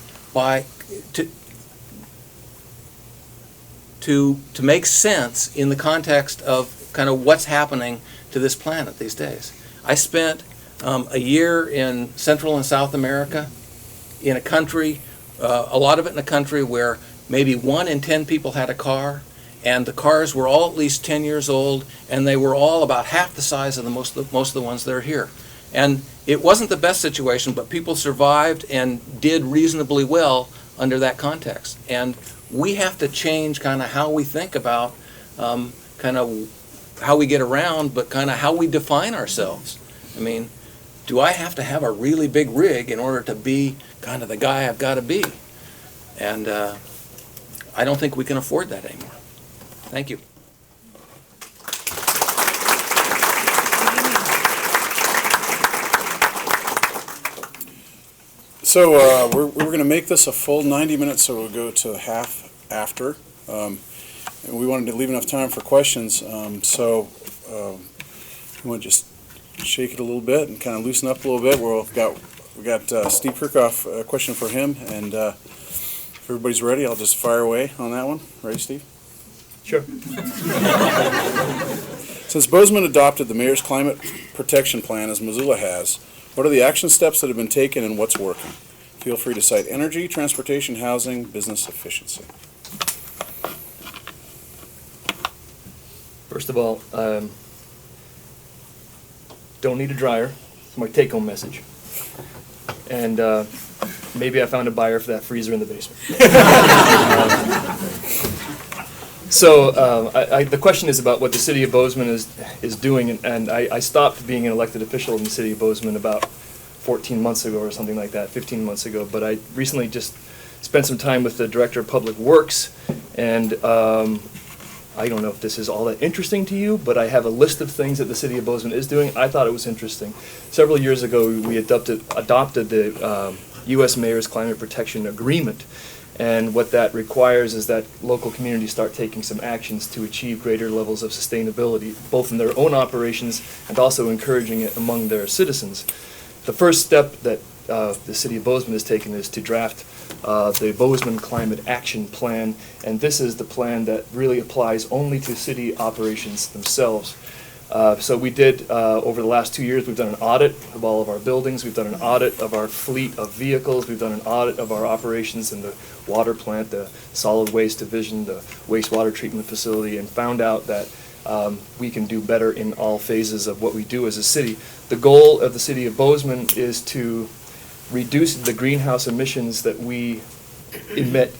to make sense in the context of kind of what's happening to this planet these days. I spent a year in Central and South America, in a country, a lot of it in a country where maybe 1 in 10 people had a car, and the cars were all at least 10 years old, and they were all about half the size of most of the ones that are here. And it wasn't the best situation, but people survived and did reasonably well under that context. And we have to change kind of how we think about kind of how we get around, but kind of how we define ourselves. I mean, do I have to have a really big rig in order to be kind of the guy I've got to be? And I don't think we can afford that anymore. Thank you. So we're going to make this a full 90 minutes, so we'll go to half after. And we wanted to leave enough time for questions, so we want to just shake it a little bit and kind of loosen up a little bit. We got Steve Kirchhoff, a question for him, and if everybody's ready, I'll just fire away on that one. Ready, Steve? Sure. Since Bozeman adopted the Mayor's Climate Protection Plan, as Missoula has, what are the action steps that have been taken and what's working? Feel free to cite energy, transportation, housing, business efficiency. First of all, don't need a dryer. It's my take-home message. And maybe I found a buyer for that freezer in the basement. The question is about what the city of Bozeman is doing, and I stopped being an elected official in the city of Bozeman about 14 months ago or something like that, 15 months ago. But I recently just spent some time with the Director of Public Works, and I don't know if this is all that interesting to you, but I have a list of things that the city of Bozeman is doing. I thought it was interesting. Several years ago, we adopted the U.S. Mayor's Climate Protection Agreement. And what that requires is that local communities start taking some actions to achieve greater levels of sustainability, both in their own operations and also encouraging it among their citizens. The first step that the city of Bozeman has taken is to draft the Bozeman Climate Action Plan, and this is the plan that really applies only to city operations themselves. So we did, over the last 2 years, we've done an audit of all of our buildings, we've done an audit of our fleet of vehicles, we've done an audit of our operations in the water plant, the solid waste division, the wastewater treatment facility, and found out that we can do better in all phases of what we do as a city. The goal of the city of Bozeman is to reduce the greenhouse emissions that we emit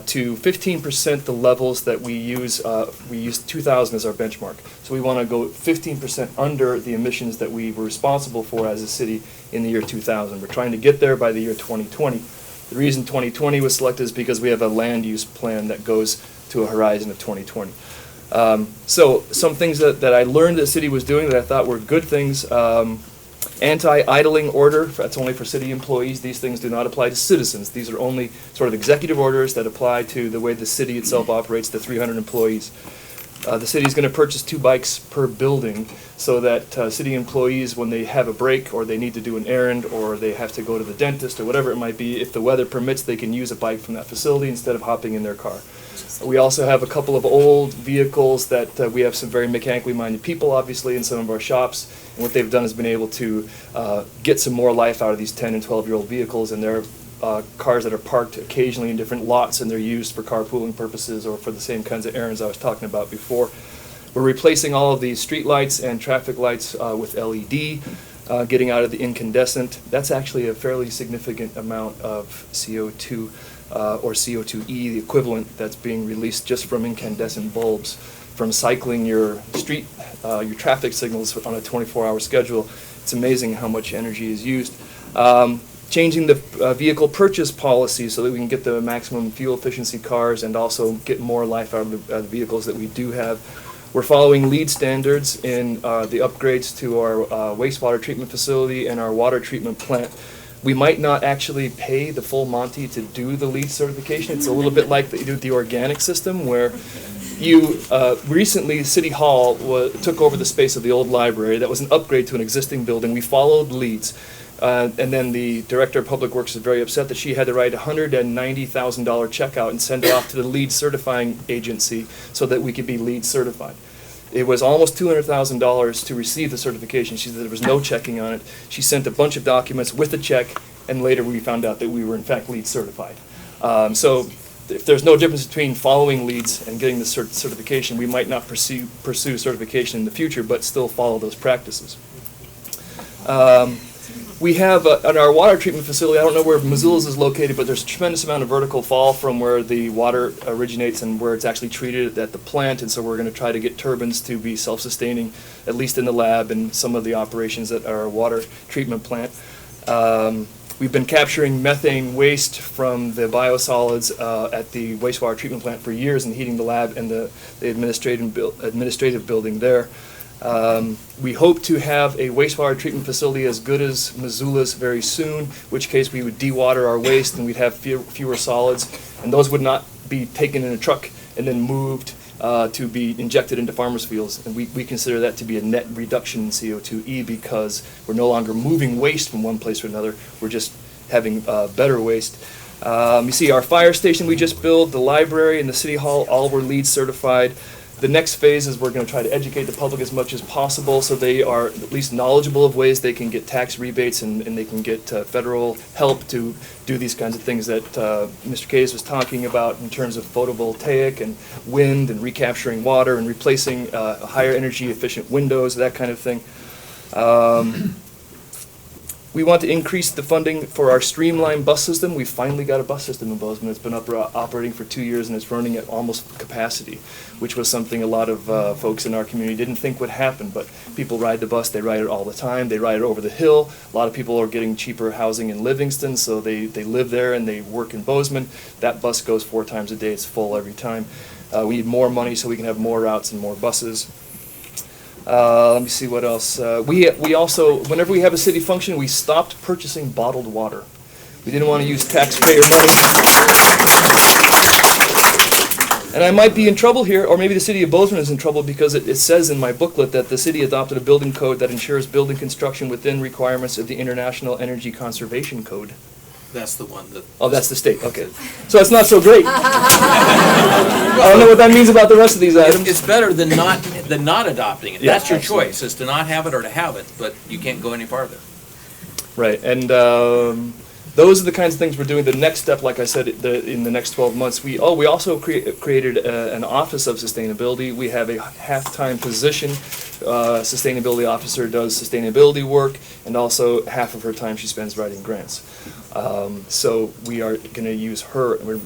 to 15% the levels that we use 2000 as our benchmark. So we want to go 15% under the emissions that we were responsible for as a city in the year 2000. We're trying to get there by the year 2020. The reason 2020 was selected is because we have a land use plan that goes to a horizon of 2020. So some things that I learned the city was doing that I thought were good things. Anti-idling order, that's only for city employees. These things do not apply to citizens. These are only sort of executive orders that apply to the way the city itself operates, the 300 employees. The city is going to purchase 2 bikes per building so that city employees, when they have a break or they need to do an errand or they have to go to the dentist or whatever it might be, if the weather permits, they can use a bike from that facility instead of hopping in their car. We also have a couple of old vehicles that we have some very mechanically minded people, obviously, in some of our shops. And what they've done is been able to get some more life out of these 10 and 12-year-old vehicles, and they're cars that are parked occasionally in different lots, and they're used for carpooling purposes or for the same kinds of errands I was talking about before. We're replacing all of these street lights and traffic lights with LED, getting out of the incandescent. That's actually a fairly significant amount of CO2 or CO2e, the equivalent that's being released just from incandescent bulbs, from cycling your street, your traffic signals on a 24-hour schedule. It's amazing how much energy is used. Changing the vehicle purchase policy so that we can get the maximum fuel efficiency cars and also get more life out of the vehicles that we do have. We're following LEED standards in the upgrades to our wastewater treatment facility and our water treatment plant. We might not actually pay the full Monty to do the LEED certification. It's a little bit like that you do with the organic system, where you recently City Hall took over the space of the old library. That was an upgrade to an existing building. We followed LEEDs. And then the Director of Public Works is very upset that she had to write a $190,000 check out and send it off to the lead certifying agency so that we could be lead certified. It was almost $200,000 to receive the certification. She said there was no checking on it. She sent a bunch of documents with a check, and later we found out that we were in fact lead certified. So if there's no difference between following leads and getting the certification, we might not pursue certification in the future, but still follow those practices. We have, on our water treatment facility, I don't know where Missoula's is located, but there's a tremendous amount of vertical fall from where the water originates and where it's actually treated at the plant, and so we're going to try to get turbines to be self-sustaining, at least in the lab and some of the operations at our water treatment plant. We've been capturing methane waste from the biosolids at the wastewater treatment plant for years and heating the lab and the administrative building there. We hope to have a wastewater treatment facility as good as Missoula's very soon, in which case we would dewater our waste and we'd have fewer solids, and those would not be taken in a truck and then moved to be injected into farmers' fields. And we consider that to be a net reduction in CO2e because we're no longer moving waste from one place to another, we're just having better waste. You see our fire station we just built, the library and the city hall, all were LEED certified. The next phase is we're going to try to educate the public as much as possible so they are at least knowledgeable of ways they can get tax rebates and they can get federal help to do these kinds of things that Mr. Case was talking about in terms of photovoltaic and wind and recapturing water and replacing higher energy efficient windows, that kind of thing. We want to increase the funding for our streamlined bus system. We finally got a bus system in Bozeman. It's been operating for 2 years and it's running at almost capacity, which was something a lot of folks in our community didn't think would happen. But people ride the bus, they ride it all the time. They ride it over the hill. A lot of people are getting cheaper housing in Livingston, so they live there and they work in Bozeman. That bus goes 4 times a day. It's full every time. We need more money so we can have more routes and more buses. Let me see what else. We also, whenever we have a city function, we stopped purchasing bottled water. We didn't want to use taxpayer money. And I might be in trouble here, or maybe the city of Bozeman is in trouble because it says in my booklet that the city adopted a building code that ensures building construction within requirements of the International Energy Conservation Code. That's the one that. Oh, that's the state, okay. So it's not so great. I don't know what that means about the rest of these items. It's better than not adopting it. Yeah, That's your absolutely. choice, is to not have it or to have it, but you can't go any farther. Right, and those are the kinds of things we're doing. The next step, like I said, in the next 12 months, we also created an Office of Sustainability. We have a half-time position. Sustainability officer does sustainability work, and also half of her time she spends writing grants. So we are going to use her, and we're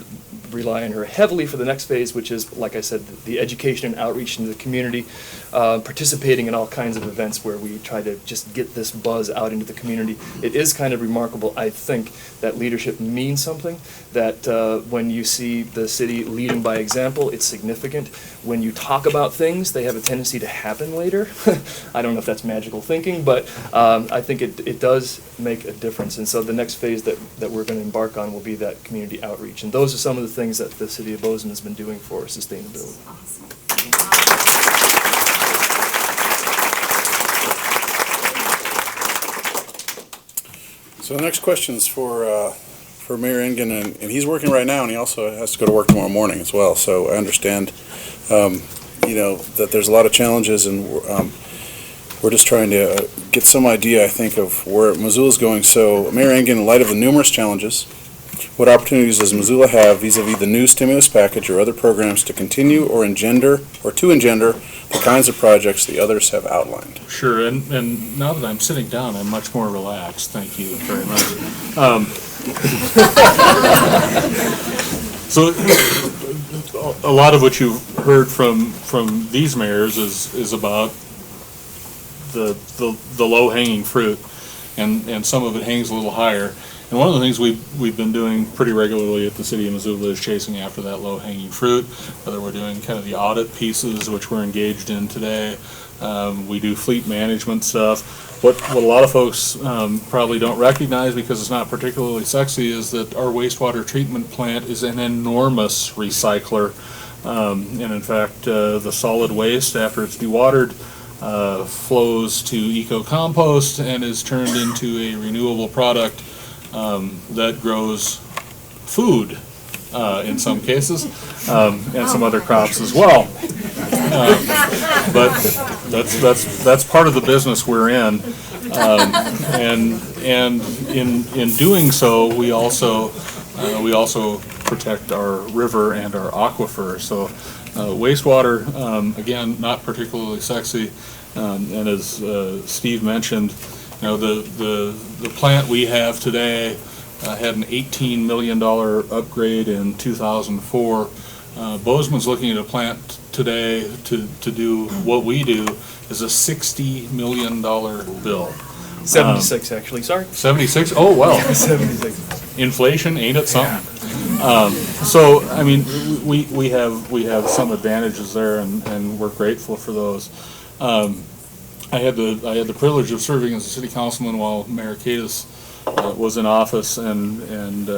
rely on her heavily for the next phase, which is, like I said, the education and outreach into the community, participating in all kinds of events where we try to just get this buzz out into the community. It is kind of remarkable, I think, that leadership means something, that when you see the city leading by example, it's significant. When you talk about things, they have a tendency to happen later. I don't know if that's magical thinking, but I think it does make a difference. And so the next phase that we're going to embark on will be that community outreach. And those are some of the things that the city of Bozeman has been doing for sustainability. Awesome. So the next question's for Mayor Engen, and he's working right now, and he also has to go to work tomorrow morning as well. So I understand, that there's a lot of challenges, and we're just trying to get some idea, I think, of where Missoula's going. So Mayor Engen, in light of the numerous challenges, what opportunities does Missoula have vis-a-vis the new stimulus package or other programs to continue or engender the kinds of projects the others have outlined? Sure, and now that I'm sitting down, I'm much more relaxed. Thank you very much. So a lot of what you've heard from these mayors is about the low-hanging fruit, and some of it hangs a little higher. And one of the things we've been doing pretty regularly at the city of Missoula is chasing after that low-hanging fruit, whether we're doing kind of the audit pieces, which we're engaged in today. We do fleet management stuff. What a lot of folks probably don't recognize, because it's not particularly sexy, is that our wastewater treatment plant is an enormous recycler. And in fact, the solid waste, after it's dewatered, flows to eco-compost and is turned into a renewable product that grows food in some cases, and some other crops as well. But that's part of the business we're in, and in doing so, we also protect our river and our aquifer. So wastewater, again, not particularly sexy, and as Steve mentioned, the plant we have today had an $18 million upgrade in 2004. Bozeman's looking at a plant today to do what we do is a $60 million bill. 76, actually, sorry. 76? Oh, well. 76. Inflation, ain't it something? So, I mean, we have some advantages there, and we're grateful for those. I had the privilege of serving as a city councilman while Mayor Cadis was in office, and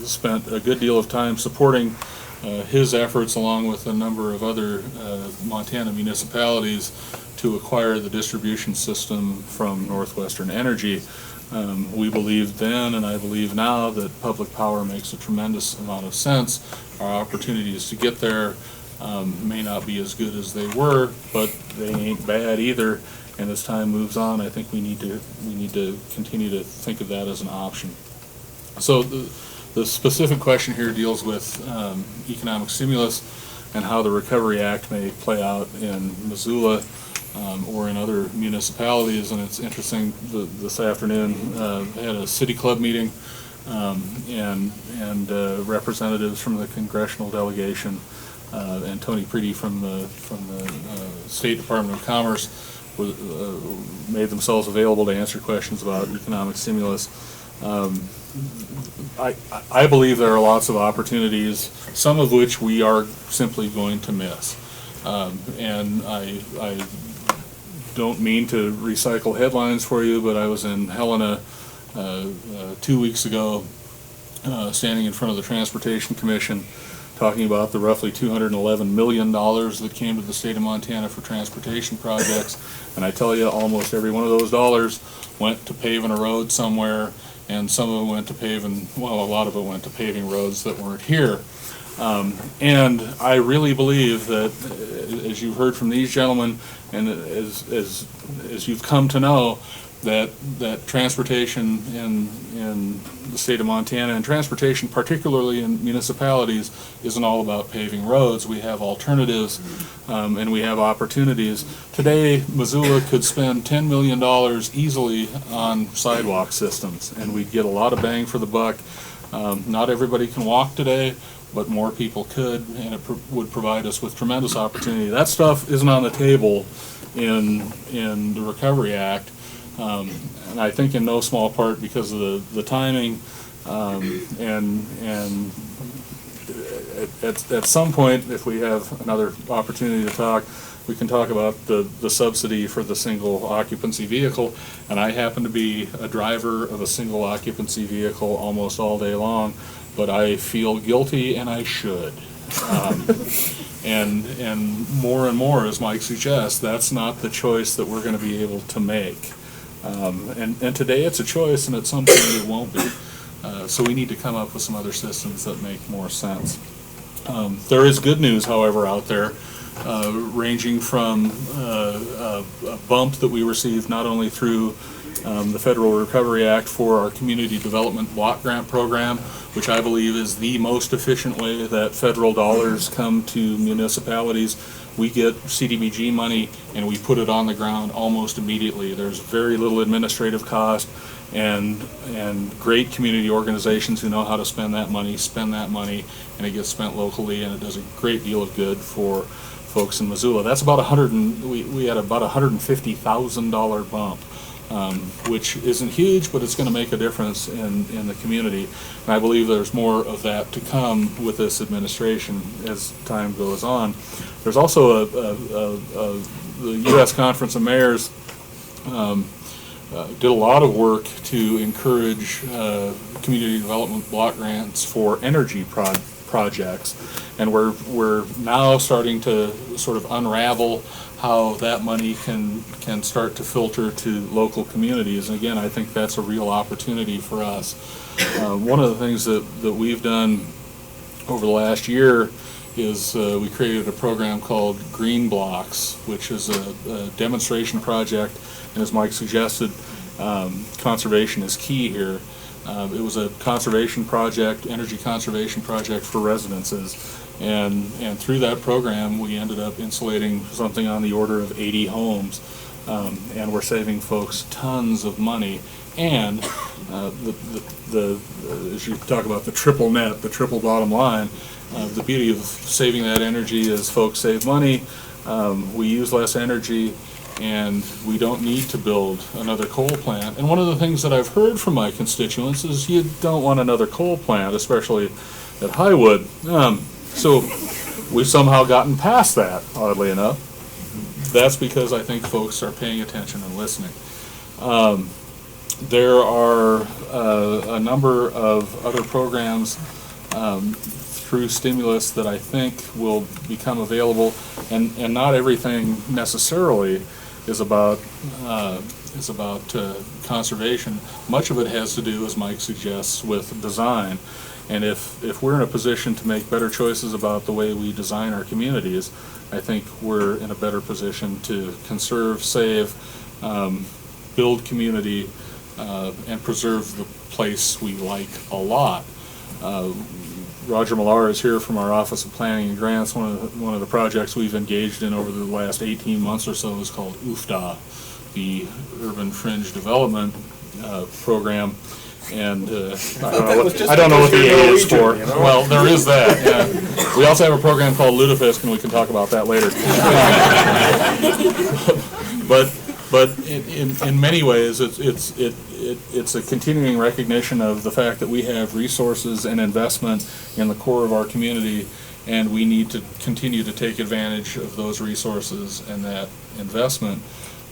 spent a good deal of time supporting his efforts, along with a number of other Montana municipalities, to acquire the distribution system from Northwestern Energy. We believed then, and I believe now, that public power makes a tremendous amount of sense. Our opportunities to get there may not be as good as they were, but they ain't bad either. And as time moves on, I think we need to continue to think of that as an option. So the specific question here deals with economic stimulus and how the Recovery Act may play out in Missoula or in other municipalities. And it's interesting, this afternoon I had a city club meeting, and representatives from the congressional delegation and Tony Preedy from the State Department of Commerce made themselves available to answer questions about economic stimulus. I believe there are lots of opportunities, some of which we are simply going to miss. And I don't mean to recycle headlines for you, but I was in Helena 2 weeks ago, standing in front of the Transportation Commission, talking about the roughly $211 million that came to the state of Montana for transportation projects. And I tell you, almost every one of those dollars went to paving a road somewhere, and some of it went to paving, well, a lot of it went to paving roads that weren't here. And I really believe that, as you've heard from these gentlemen, and as you've come to know, that transportation in the state of Montana, and transportation particularly in municipalities, isn't all about paving roads. We have alternatives, and we have opportunities. Today, Missoula could spend $10 million easily on sidewalk systems, and we'd get a lot of bang for the buck. Not everybody can walk today, but more people could, and it would provide us with tremendous opportunity. That stuff isn't on the table in the Recovery Act. And I think in no small part because of the timing, and at some point, if we have another opportunity to talk, we can talk about the subsidy for the single occupancy vehicle. And I happen to be a driver of a single occupancy vehicle almost all day long, but I feel guilty, and I should. And more, as Mike suggests, that's not the choice that we're going to be able to make. And today it's a choice, and at some point it won't be. So we need to come up with some other systems that make more sense. There is good news, however, out there, ranging from a bump that we received not only through the Federal Recovery Act for our Community Development Block Grant Program, which I believe is the most efficient way that federal dollars come to municipalities. We get CDBG money and we put it on the ground almost immediately. There's very little administrative cost, and great community organizations who know how to spend that money, and it gets spent locally, and it does a great deal of good for folks in Missoula. That's about we had about $150,000 bump, which isn't huge, but it's going to make a difference in the community. And I believe there's more of that to come with this administration as time goes on. There's also the U.S. Conference of Mayors did a lot of work to encourage community development block grants for energy projects, and we're now starting to sort of unravel how that money can start to filter to local communities. And again, I think that's a real opportunity for us. One of the things that we've done over the last year is we created a program called Green Blocks, which is a demonstration project, and as Mike suggested, conservation is key here. It was a conservation project, energy conservation project for residences, and through that program we ended up insulating something on the order of 80 homes, and we're saving folks tons of money. And as you talk about the triple net, the triple bottom line, the beauty of saving that energy is folks save money, we use less energy, and we don't need to build another coal plant. And one of the things that I've heard from my constituents is you don't want another coal plant, especially at Highwood. So we've somehow gotten past that, oddly enough. That's because I think folks are paying attention and listening. There are a number of other programs through stimulus that I think will become available, and not everything necessarily is about conservation. Much of it has to do, as Mike suggests, with design. And if we're in a position to make better choices about the way we design our communities, I think we're in a better position to conserve, save, build community, and preserve the place we like a lot. Roger Millar is here from our Office of Planning and Grants. One of the projects we've engaged in over the last 18 months or so is called UFDA, the Urban Fringe Development Program. And I don't know what the A is for. Well, there is that. Yeah. We also have a program called Lutefisk, and we can talk about that later. But in many ways, it's a continuing recognition of the fact that we have resources and investment in the core of our community, and we need to continue to take advantage of those resources and that investment.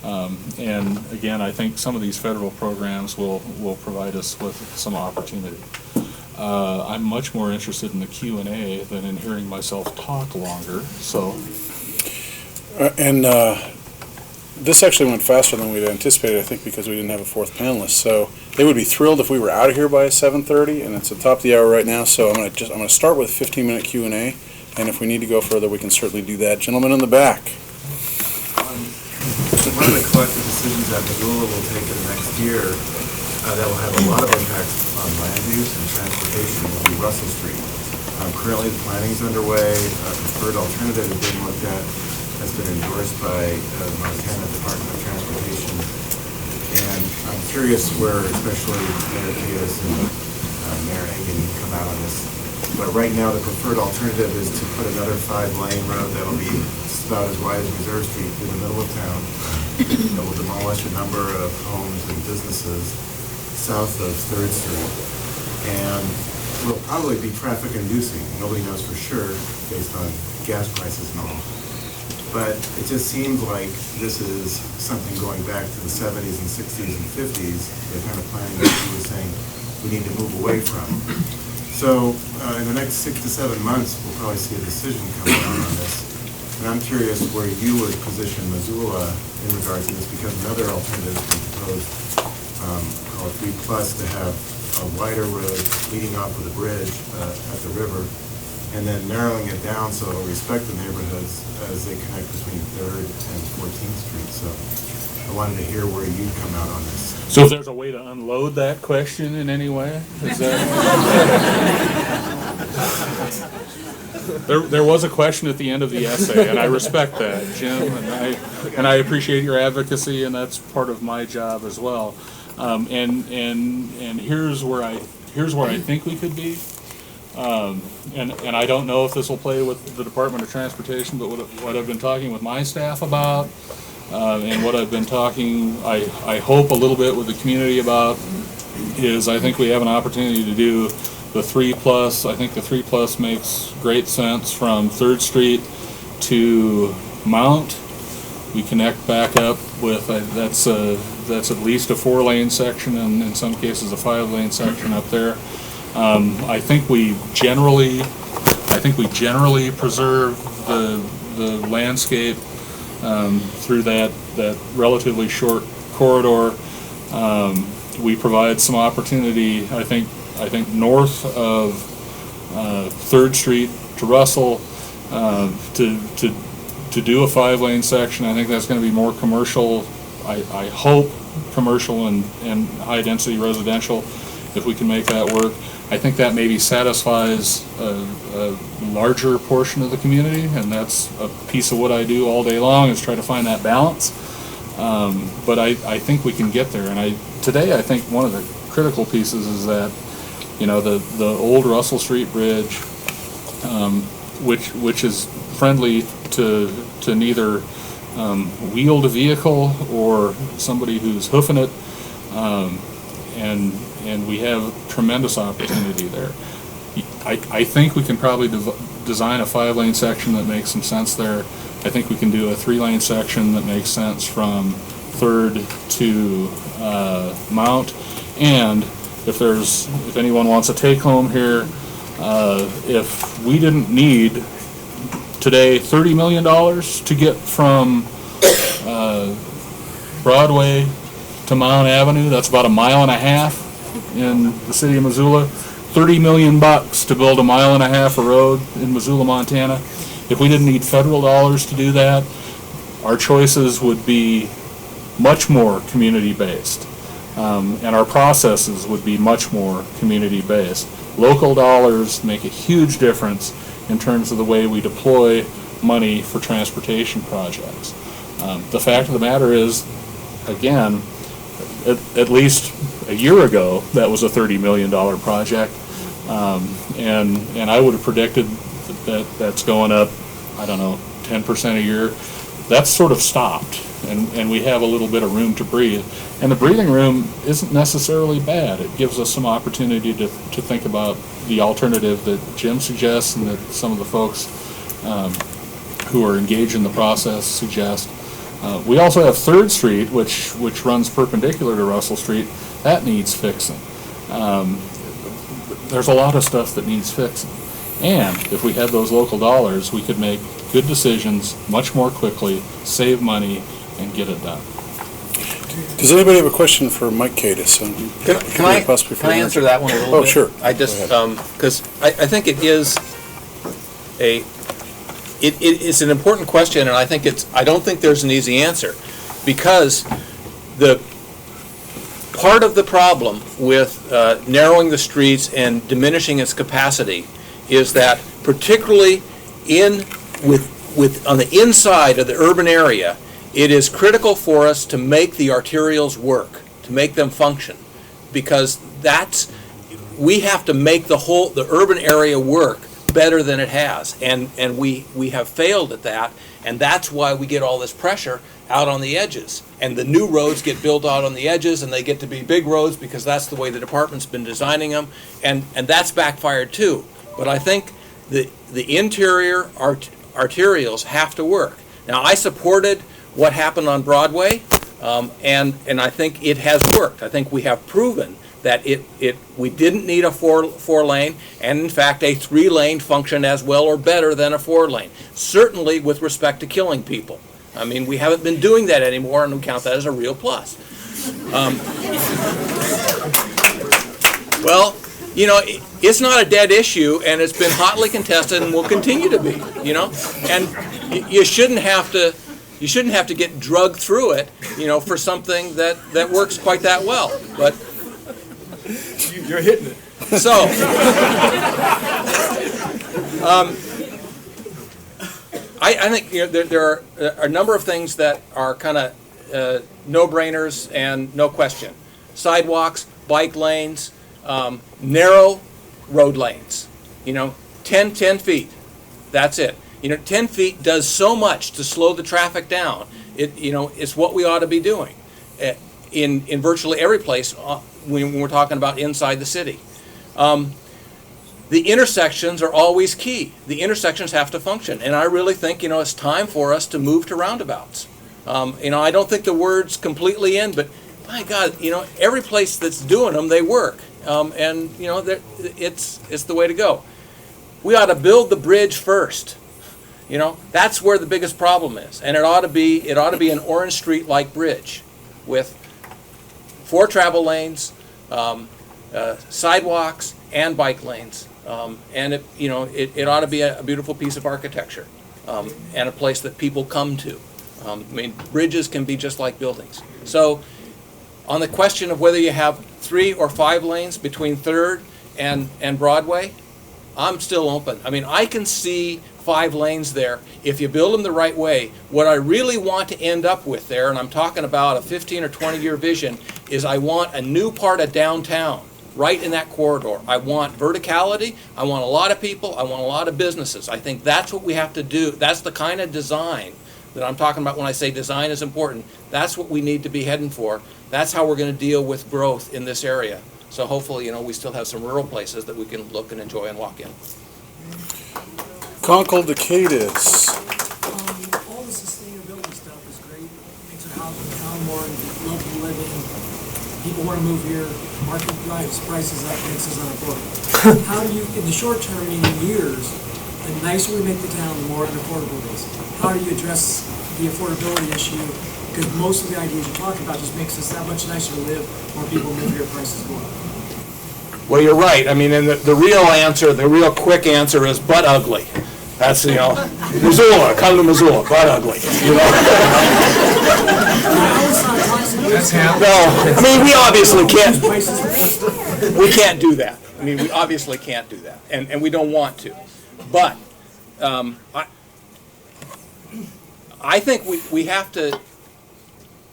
And again, I think some of these federal programs will provide us with some opportunity. I'm much more interested in the Q&A than in hearing myself talk longer. So. This actually went faster than we'd anticipated, I think, because we didn't have a fourth panelist. So they would be thrilled if we were out of here by 7:30, and it's the top of the hour right now. So I'm gonna start with a 15-minute Q&A, and if we need to go further, we can certainly do that. Gentleman in the back. One of the collective decisions that Missoula will take in the next year that will have a lot of impacts on land use and transportation will be Russell Street. Currently, the planning is underway. A preferred alternative is being looked at, has been endorsed by the Montana Department of Transportation. And I'm curious where especially Mayor Diaz and Mayor Hagan come out on this. But right now, the preferred alternative is to put another 5-lane road that will be about as wide as Reserve Street through the middle of town. That will demolish a number of homes and businesses south of 3rd Street. And will probably be traffic inducing. Nobody knows for sure based on gas prices and all. But it just seems like this is something going back to the 70s and 60s and 50s, the kind of planning that you were saying we need to move away from. So in the next 6 to 7 months, we'll probably see a decision come down on this. And I'm curious where you would position Missoula in regards to this, because another alternative has been proposed, called 3+ to have a wider road leading off of the bridge at the river, and then narrowing it down so it'll respect the neighborhoods as they connect between 3rd and 14th Street. So I wanted to hear where you'd come out on this. So if there's a way to unload that question in any way, is that? There was a question at the end of the essay, and I respect that, Jim, and I appreciate your advocacy, and that's part of my job as well. And here's where I think we could be. And I don't know if this will play with the Department of Transportation, but what I've been talking with my staff about, and what I've been talking, I hope a little bit with the community about, is I think we have an opportunity to do the 3+. I think the 3+ makes great sense from 3rd Street to Mount. We connect back up with that's at least a 4-lane section, and in some cases a 5-lane section up there. I think we generally preserve the landscape through that relatively short corridor. We provide some opportunity, I think north of 3rd Street to Russell to do a 5-lane section. I think that's going to be more commercial. I hope commercial and high-density residential, if we can make that work. I think that maybe satisfies a larger portion of the community, and that's a piece of what I do all day long, is try to find that balance. But I think we can get there, and today I think one of the critical pieces is that, the old Russell Street Bridge, which is friendly to neither wheeled vehicle or somebody who's hoofing it, and we have tremendous opportunity there. I think we can probably design a 5-lane section that makes some sense there. I think we can do a 3-lane section that makes sense from 3rd to Mount. And if anyone wants a take-home here, if we didn't need today $30 million to get from Broadway to Mount Avenue, that's about 1.5 miles in the city of Missoula. $30 million to build 1.5 miles of road in Missoula, Montana. If we didn't need federal dollars to do that, our choices would be much more community-based, and our processes would be much more community-based. Local dollars make a huge difference in terms of the way we deploy money for transportation projects. The fact of the matter is, again, at least a year ago, that was a $30 million project, and I would have predicted that's going up, I don't know, 10% a year. That's sort of stopped, and we have a little bit of room to breathe. And the breathing room isn't necessarily bad. It gives us some opportunity to think about the alternative that Jim suggests and that some of the folks who are engaged in the process suggest. We also have 3rd Street, which runs perpendicular to Russell Street. That needs fixing. There's a lot of stuff that needs fixing. And if we had those local dollars, we could make good decisions much more quickly, save money, and get it done. Does anybody have a question for Mike Cadis? Can I answer that one a little bit? Oh, sure. I just, because I think it is it's an important question, and I don't think there's an easy answer, because the part of the problem with narrowing the streets and diminishing its capacity is that, particularly on the inside of the urban area, it is critical for us to make the arterials work, to make them function, because we have to make the urban area work better than it has, and we have failed at that, and that's why we get all this pressure out on the edges, and the new roads get built out on the edges, and they get to be big roads because that's the way the department's been designing them, and that's backfired too. But I think the interior arterials have to work. Now, I supported what happened on Broadway, and I think it has worked. I think we have proven that we didn't need a four lane, and in fact a 3-lane functioned as well or better than a 4-lane. Certainly with respect to killing people. I mean, we haven't been doing that anymore, and we count that as a real plus. Well, you know, it's not a dead issue, and it's been hotly contested and will continue to be, you know, and you shouldn't have to get drugged through it, you know, for something that works quite that well. But you're hitting it. So, I think, you know, there are a number of things that are kind of no-brainers and no question. Sidewalks, bike lanes, narrow road lanes. You know, 10 feet. That's it. You know, 10 feet does so much to slow the traffic down. It's what we ought to be doing in virtually every place when we're talking about inside the city. The intersections are always key. The intersections have to function, and I really think, you know, it's time for us to move to roundabouts. You know, I don't think the word's completely in, but my God, you know, every place that's doing them, they work, and you know, it's the way to go. We ought to build the bridge first. You know, that's where the biggest problem is, and it ought to be an Orange Street-like bridge with 4 travel lanes, sidewalks, and bike lanes, and it ought to be a beautiful piece of architecture, and a place that people come to. I mean, bridges can be just like buildings. So, on the question of whether you have 3 or 5 lanes between 3rd and Broadway, I'm still open. I mean, I can see 5 lanes there if you build them the right way. What I really want to end up with there, and I'm talking about a 15 or 20-year vision, is I want a new part of downtown right in that corridor. I want verticality, I want a lot of people, I want a lot of businesses. I think that's what we have to do. That's the kind of design that I'm talking about when I say design is important. That's what we need to be heading for. That's how we're going to deal with growth in this area. So hopefully, we still have some rural places that we can look and enjoy and walk in. Conkle Decatus. All the sustainability stuff is great. Makes our town more lovely to live in. People want to move here. Market drives prices up, makes us unaffordable. How do you, in the short term, meaning years, the nicer we make the town, the more unaffordable it is. How do you address the affordability issue? Because most of the ideas you're talking about just makes us that much nicer to live. More people move here, prices go up. Well, you're right. I mean, and the real answer, the real quick answer is butt ugly. That's, Missoula, come to Missoula, butt ugly. No, I mean, we obviously can't, we can't do that. I mean, we obviously can't do that, and we don't want to. But I think we have to,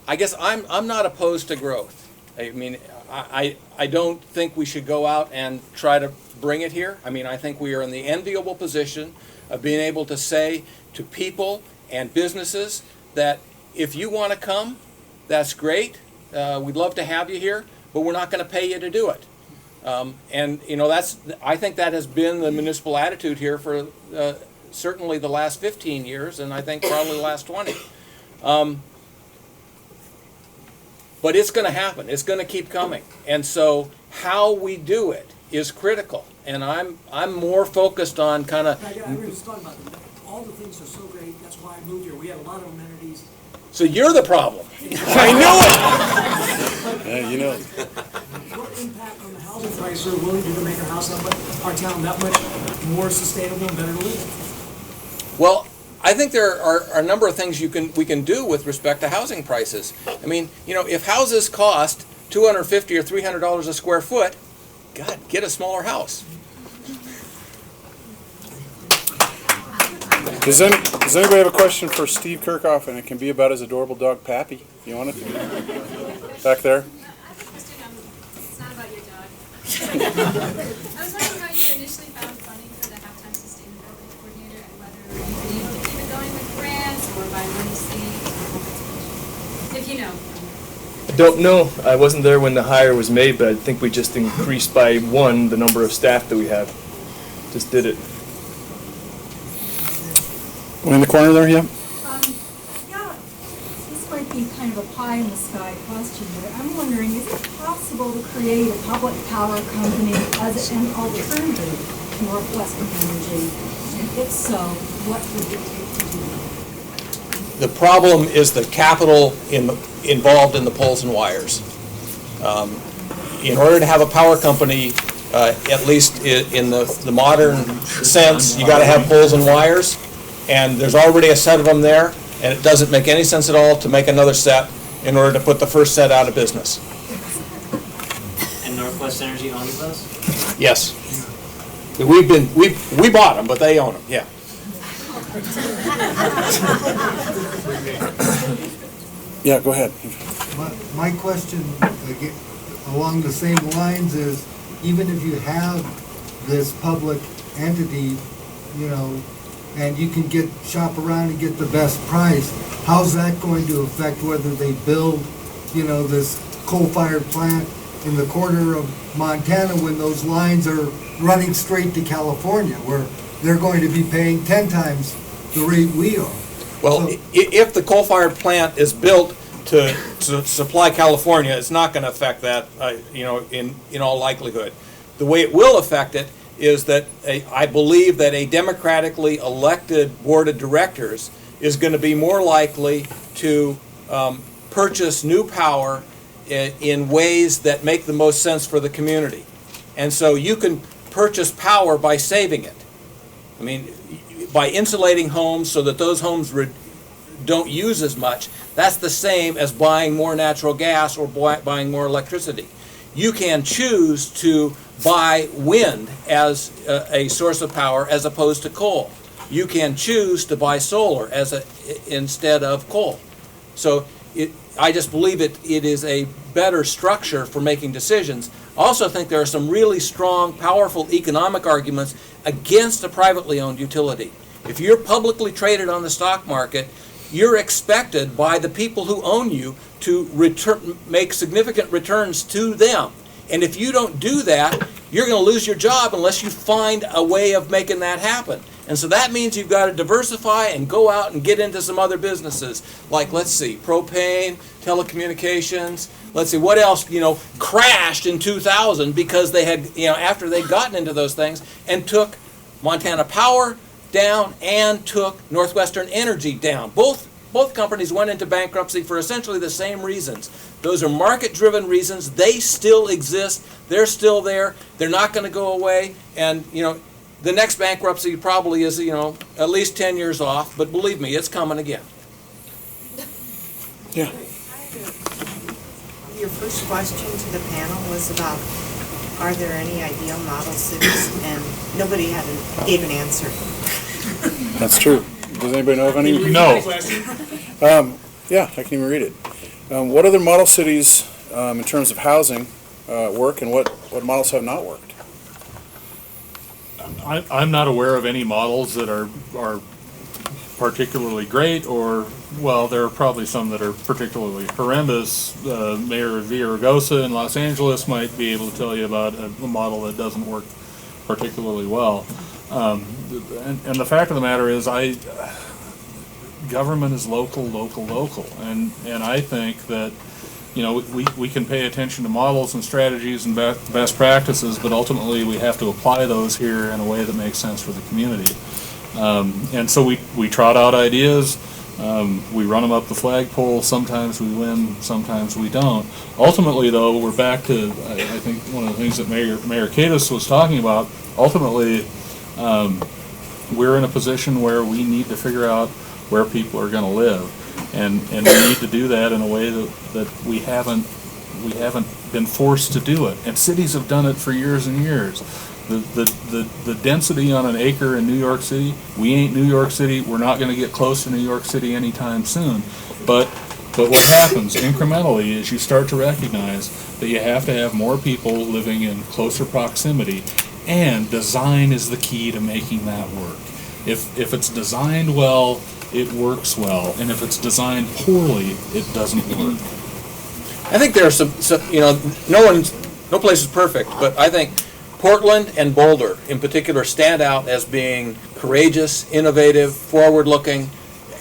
I guess I'm not opposed to growth. I mean, I don't think we should go out and try to bring it here. I mean, I think we are in the enviable position of being able to say to people and businesses that if you want to come, that's great. We'd love to have you here, but we're not going to pay you to do it. And I think that has been the municipal attitude here for certainly the last 15 years, and I think probably the last 20. But it's going to happen. It's going to keep coming. And so how we do it is critical. And I'm more focused on kind of. I was just talking about them. All the things are so great. That's why I moved here. We have a lot of amenities. So you're the problem. I knew it. Yeah, you know. What impact on the housing price are willing to make our town that much more sustainable and better to live in? Well, I think there are a number of things we can do with respect to housing prices. I mean, if houses cost $250 or $300 a square foot, God, get a smaller house. Does anybody have a question for Steve Kirchhoff? And it can be about his adorable dog, Pappy, if you want it. Back there. I have a question. It's not about your dog. I was wondering how you initially found funding for the halftime sustainability coordinator and whether you've been able to keep it going with grants or by money saved, if you know. Don't know. I wasn't there when the hire was made, but I think we just increased by 1 the number of staff that we have. Just did it. One in the corner there, yeah. Yeah, this might be kind of a pie-in-the-sky question, but I'm wondering, is it possible to create a public power company as an alternative to Northwestern Energy? And if so, what would it take to do that? The problem is the capital involved in the poles and wires. In order to have a power company, at least in the modern sense, you got to have poles and wires. And there's already a set of them there, and it doesn't make any sense at all to make another set in order to put the first set out of business. And Northwest Energy owns those? Yes. We bought them, but they own them, yeah. Yeah, go ahead. My question, again, along the same lines, is even if you have this public entity, and you can shop around and get the best price, how's that going to affect whether they build, this coal-fired plant in the corner of Montana when those lines are running straight to California, where they're going to be paying 10 times the rate we are? Well, if the coal-fired plant is built to supply California, it's not going to affect that, in all likelihood. The way it will affect it is that I believe that a democratically elected board of directors is going to be more likely to purchase new power in ways that make the most sense for the community. And so you can purchase power by saving it. I mean, by insulating homes so that those homes don't use as much. That's the same as buying more natural gas or buying more electricity. You can choose to buy wind as a source of power as opposed to coal. You can choose to buy solar instead of coal. So I just believe it is a better structure for making decisions. I also think there are some really strong, powerful economic arguments against a privately owned utility. If you're publicly traded on the stock market, you're expected by the people who own you to make significant returns to them. And if you don't do that, you're going to lose your job unless you find a way of making that happen. And so that means you've got to diversify and go out and get into some other businesses, like, let's see, propane, telecommunications. Let's see, what else, crashed in 2000 because they had, after they'd gotten into those things and took Montana Power down and took Northwestern Energy down. Both companies went into bankruptcy for essentially the same reasons. Those are market-driven reasons. They still exist. They're still there. They're not going to go away. And, the next bankruptcy probably is, at least 10 years off. But believe me, it's coming again. Yeah. Your first question to the panel was about, are there any ideal model cities? And nobody gave an answer. That's true. Does anybody know of any? No. Yeah, I can even read it. What other model cities, in terms of housing, work, and what models have not worked? I'm not aware of any models that are particularly great, or, well, there are probably some that are particularly horrendous. Mayor Villaraigosa in Los Angeles might be able to tell you about a model that doesn't work particularly well. And the fact of the matter is, government is local, and I think that we can pay attention to models and strategies and best practices, but ultimately we have to apply those here in a way that makes sense for the community. And so we trot out ideas, we run them up the flagpole. Sometimes we win, sometimes we don't. Ultimately, though, we're back to I think one of the things that Mayor Katis was talking about. Ultimately, we're in a position where we need to figure out where people are going to live, and we need to do that in a way that we haven't been forced to do it. And cities have done it for years and years. The density on an acre in New York City, we ain't New York City. We're not going to get close to New York City anytime soon. But what happens incrementally is you start to recognize that you have to have more people living in closer proximity, and design is the key to making that work. If it's designed well, it works well, and if it's designed poorly, it doesn't work. I think there are some no place is perfect, but I think Portland and Boulder in particular stand out as being courageous, innovative, forward-looking,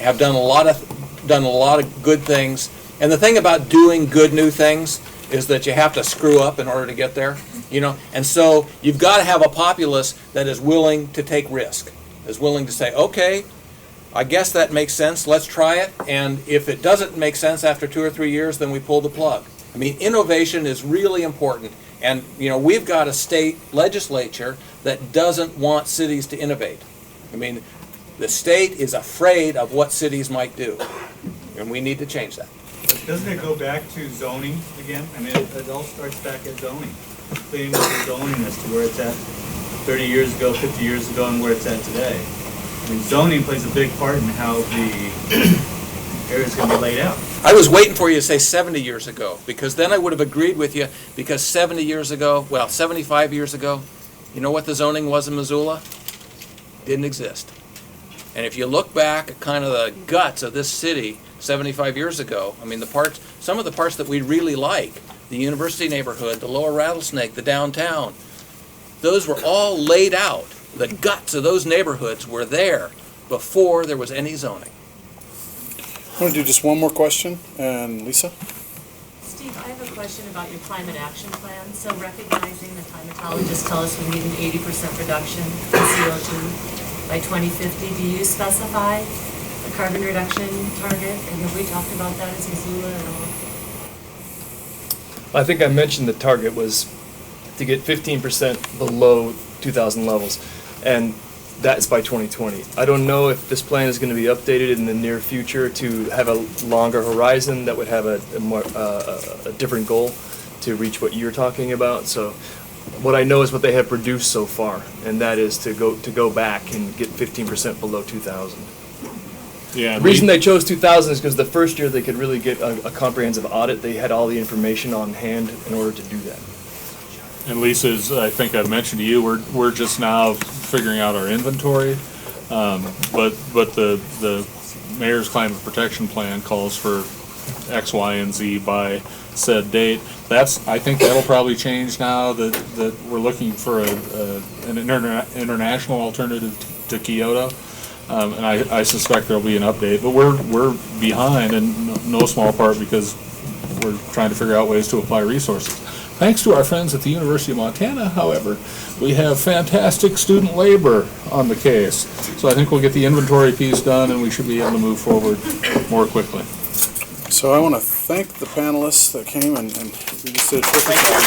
have done a lot of good things. And the thing about doing good new things is that you have to screw up in order to get there, And so you've got to have a populace that is willing to take risk, is willing to say, okay, I guess that makes sense, let's try it, and if it doesn't make sense after 2 or 3 years, then we pull the plug. I mean, innovation is really important, and we've got a state legislature that doesn't want cities to innovate. I mean, the state is afraid of what cities might do, and we need to change that. Doesn't it go back to zoning again? I mean, it all starts back at zoning. Cleaning up the zoning as to where it's at 30 years ago, 50 years ago, and where it's at today. I mean, zoning plays a big part in how the area is going to be laid out. I was waiting for you to say 70 years ago, because then I would have agreed with you, because 70 years ago, well, 75 years ago, you know what the zoning was in Missoula? Didn't exist. And if you look back at kind of the guts of this city 75 years ago, I mean, some of the parts that we really like, the University neighborhood, the Lower Rattlesnake, the downtown, those were all laid out. The guts of those neighborhoods were there before there was any zoning. I want to do just one more question, and Lisa? Steve, I have a question about your climate action plan. So recognizing the climatologists tell us we need an 80% reduction in CO2 by 2050, do you specify a carbon reduction target? And have we talked about that as Missoula at all? I think I mentioned the target was to get 15% below 2000 levels, and that's by 2020. I don't know if this plan is going to be updated in the near future to have a longer horizon that would have a different goal to reach what you're talking about. So what I know is what they have produced so far, and that is to go back and get 15% below 2000. Yeah. The reason they chose 2000 is because the first year they could really get a comprehensive audit. They had all the information on hand in order to do that. And Lisa, as I think I mentioned to you, we're just now figuring out our inventory. But the mayor's climate protection plan calls for X, Y, and Z by said date. I think that'll probably change now that we're looking for an international alternative to Kyoto. And I suspect there'll be an update, but we're behind in no small part because we're trying to figure out ways to apply resources. Thanks to our friends at the University of Montana, however, we have fantastic student labor on the case. So I think we'll get the inventory piece done and we should be able to move forward more quickly. So I want to thank the panelists that came and you just did a terrific job.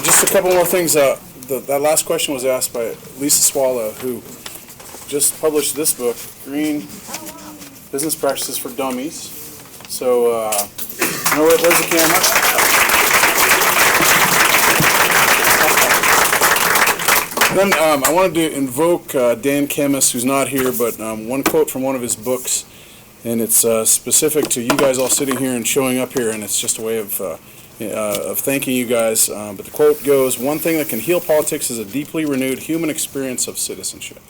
Just a couple more things. That last question was asked by Lisa Swallow, who just published this book, Green Business Practices for Dummies. So, where's the camera? Then I wanted to invoke Dan Kemmis, who's not here, but one quote from one of his books, and it's specific to you guys all sitting here and showing up here, and it's just a way of thanking you guys. But the quote goes, "One thing that can heal politics is a deeply renewed human experience of citizenship."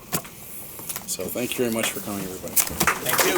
So thank you very much for coming, everybody. Thank you.